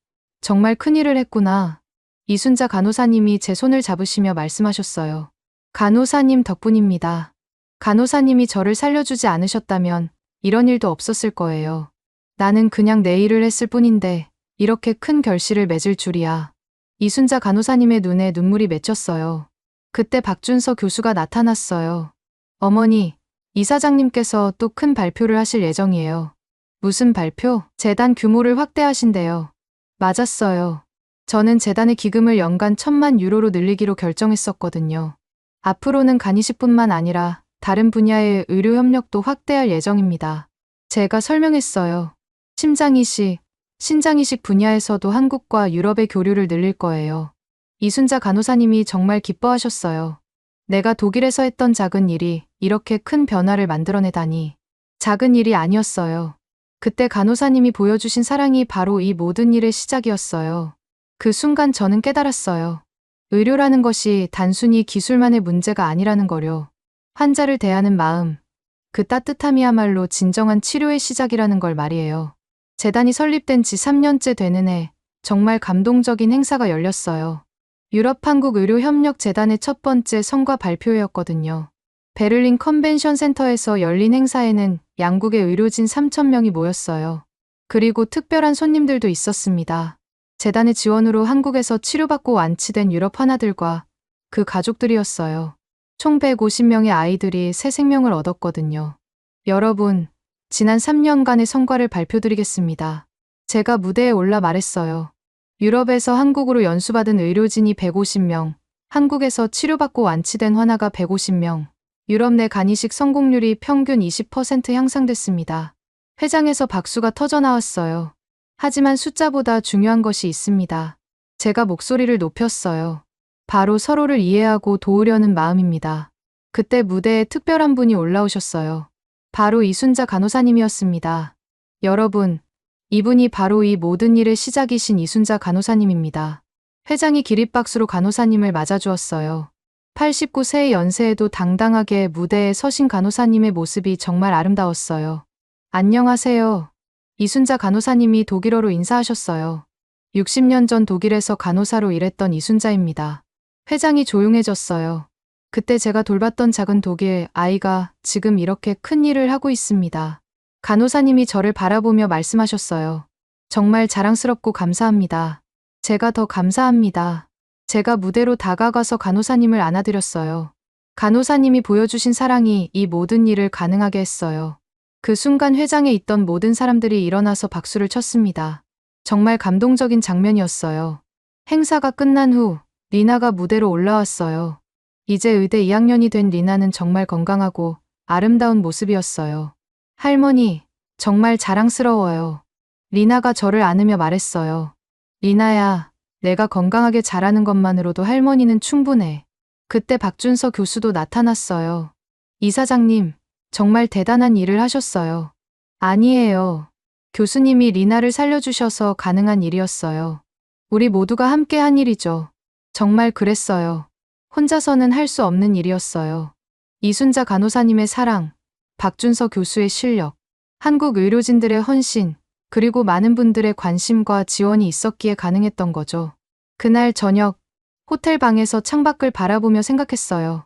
정말 큰일을 했구나. 이순자 간호사님이 제 손을 잡으시며 말씀하셨어요. 간호사님 덕분입니다. 간호사님이 저를 살려주지 않으셨다면 이런 일도 없었을 거예요. 나는 그냥 내 일을 했을 뿐인데 이렇게 큰 결실을 맺을 줄이야. 이순자 간호사님의 눈에 눈물이 맺혔어요. 그때 박준서 교수가 나타났어요. 어머니, 이사장님께서 또 큰 발표를 하실 예정이에요. 무슨 발표? 재단 규모를 확대하신대요. 맞았어요. 저는 재단의 기금을 연간 1,000만 유로로 늘리기로 결정했었거든요. 앞으로는 간이식뿐만 아니라 다른 분야의 의료 협력도 확대할 예정입니다. 제가 설명했어요. 심장이식, 신장이식 분야에서도 한국과 유럽의 교류를 늘릴 거예요. 이순자 간호사님이 정말 기뻐하셨어요. 내가 독일에서 했던 작은 일이 이렇게 큰 변화를 만들어내다니. 작은 일이 아니었어요. 그때 간호사님이 보여주신 사랑이 바로 이 모든 일의 시작이었어요. 그 순간 저는 깨달았어요. 의료라는 것이 단순히 기술만의 문제가 아니라는 거요. 환자를 대하는 마음, 그 따뜻함이야말로 진정한 치료의 시작이라는 걸 말이에요. 재단이 설립된 지 3년째 되는 해, 정말 감동적인 행사가 열렸어요. 유럽한국의료협력재단의 첫 번째 성과 발표회였거든요. 베를린 컨벤션 센터에서 열린 행사에는 양국의 의료진 3,000명이 모였어요. 그리고 특별한 손님들도 있었습니다. 재단의 지원으로 한국에서 치료받고 완치된 유럽 환아들과 그 가족들이었어요. 총 150명의 아이들이 새 생명을 얻었거든요. 여러분, 지난 3년간의 성과를 발표드리겠습니다. 제가 무대에 올라 말했어요. 유럽에서 한국으로 연수받은 의료진이 150명, 한국에서 치료받고 완치된 환자가 150명, 유럽 내 간이식 성공률이 평균 20% 향상됐습니다. 회장에서 박수가 터져 나왔어요. 하지만 숫자보다 중요한 것이 있습니다. 제가 목소리를 높였어요. 바로 서로를 이해하고 도우려는 마음입니다. 그때 무대에 특별한 분이 올라오셨어요. 바로 이순자 간호사님이었습니다. 여러분, 이분이 바로 이 모든 일의 시작이신 이순자 간호사님입니다. 회장이 기립박수로 간호사님을 맞아주었어요. 89세의 연세에도 당당하게 무대에 서신 간호사님의 모습이 정말 아름다웠어요. 안녕하세요. 이순자 간호사님이 독일어로 인사하셨어요. 60년 전 독일에서 간호사로 일했던 이순자입니다. 회장이 조용해졌어요. 그때 제가 돌봤던 작은 독일 아이가 지금 이렇게 큰 일을 하고 있습니다. 간호사님이 저를 바라보며 말씀하셨어요. 정말 자랑스럽고 감사합니다. 제가 더 감사합니다. 제가 무대로 다가가서 간호사님을 안아드렸어요. 간호사님이 보여주신 사랑이 이 모든 일을 가능하게 했어요. 그 순간 회장에 있던 모든 사람들이 일어나서 박수를 쳤습니다. 정말 감동적인 장면이었어요. 행사가 끝난 후 리나가 무대로 올라왔어요. 이제 의대 2학년이 된 리나는 정말 건강하고 아름다운 모습이었어요. 할머니, 정말 자랑스러워요. 리나가 저를 안으며 말했어요. 리나야, 내가 건강하게 자라는 것만으로도 할머니는 충분해. 그때 박준서 교수도 나타났어요. 이사장님, 정말 대단한 일을 하셨어요. 아니에요. 교수님이 리나를 살려주셔서 가능한 일이었어요. 우리 모두가 함께 한 일이죠. 정말 그랬어요. 혼자서는 할 수 없는 일이었어요. 이순자 간호사님의 사랑, 박준서 교수의 실력, 한국 의료진들의 헌신, 그리고 많은 분들의 관심과 지원이 있었기에 가능했던 거죠. 그날 저녁, 호텔 방에서 창밖을 바라보며 생각했어요.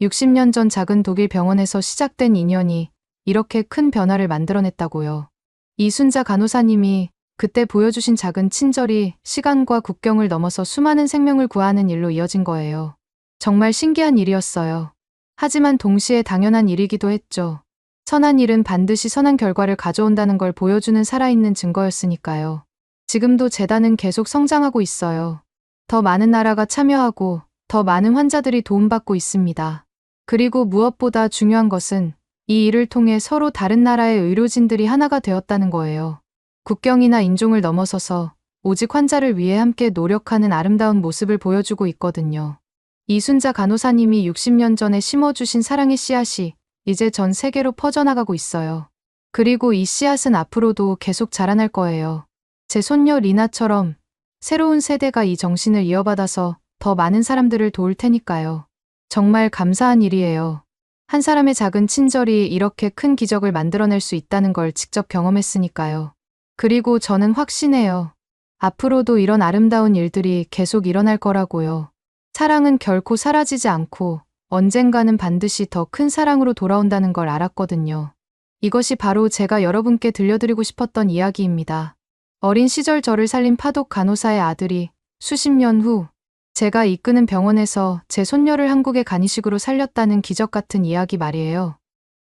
60년 전 작은 독일 병원에서 시작된 인연이 이렇게 큰 변화를 만들어냈다고요. 이순자 간호사님이 그때 보여주신 작은 친절이 시간과 국경을 넘어서 수많은 생명을 구하는 일로 이어진 거예요. 정말 신기한 일이었어요. 하지만 동시에 당연한 일이기도 했죠. 선한 일은 반드시 선한 결과를 가져온다는 걸 보여주는 살아있는 증거였으니까요. 지금도 재단은 계속 성장하고 있어요. 더 많은 나라가 참여하고 더 많은 환자들이 도움받고 있습니다. 그리고 무엇보다 중요한 것은 이 일을 통해 서로 다른 나라의 의료진들이 하나가 되었다는 거예요. 국경이나 인종을 넘어서서 오직 환자를 위해 함께 노력하는 아름다운 모습을 보여주고 있거든요. 이순자 간호사님이 60년 전에 심어주신 사랑의 씨앗이 이제 전 세계로 퍼져나가고 있어요. 그리고 이 씨앗은 앞으로도 계속 자라날 거예요. 제 손녀 리나처럼 새로운 세대가 이 정신을 이어받아서 더 많은 사람들을 도울 테니까요. 정말 감사한 일이에요. 한 사람의 작은 친절이 이렇게 큰 기적을 만들어낼 수 있다는 걸 직접 경험했으니까요. 그리고 저는 확신해요. 앞으로도 이런 아름다운 일들이 계속 일어날 거라고요. 사랑은 결코 사라지지 않고 언젠가는 반드시 더 큰 사랑으로 돌아온다는 걸 알았거든요. 이것이 바로 제가 여러분께 들려드리고 싶었던 이야기입니다. 어린 시절 저를 살린 파독 간호사의 아들이 수십 년 후 제가 이끄는 병원에서 제 손녀를 한국의 간이식으로 살렸다는 기적 같은 이야기 말이에요.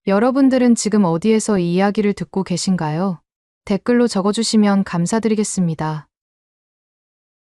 여러분들은 지금 어디에서 이 이야기를 듣고 계신가요? 댓글로 적어주시면 감사드리겠습니다.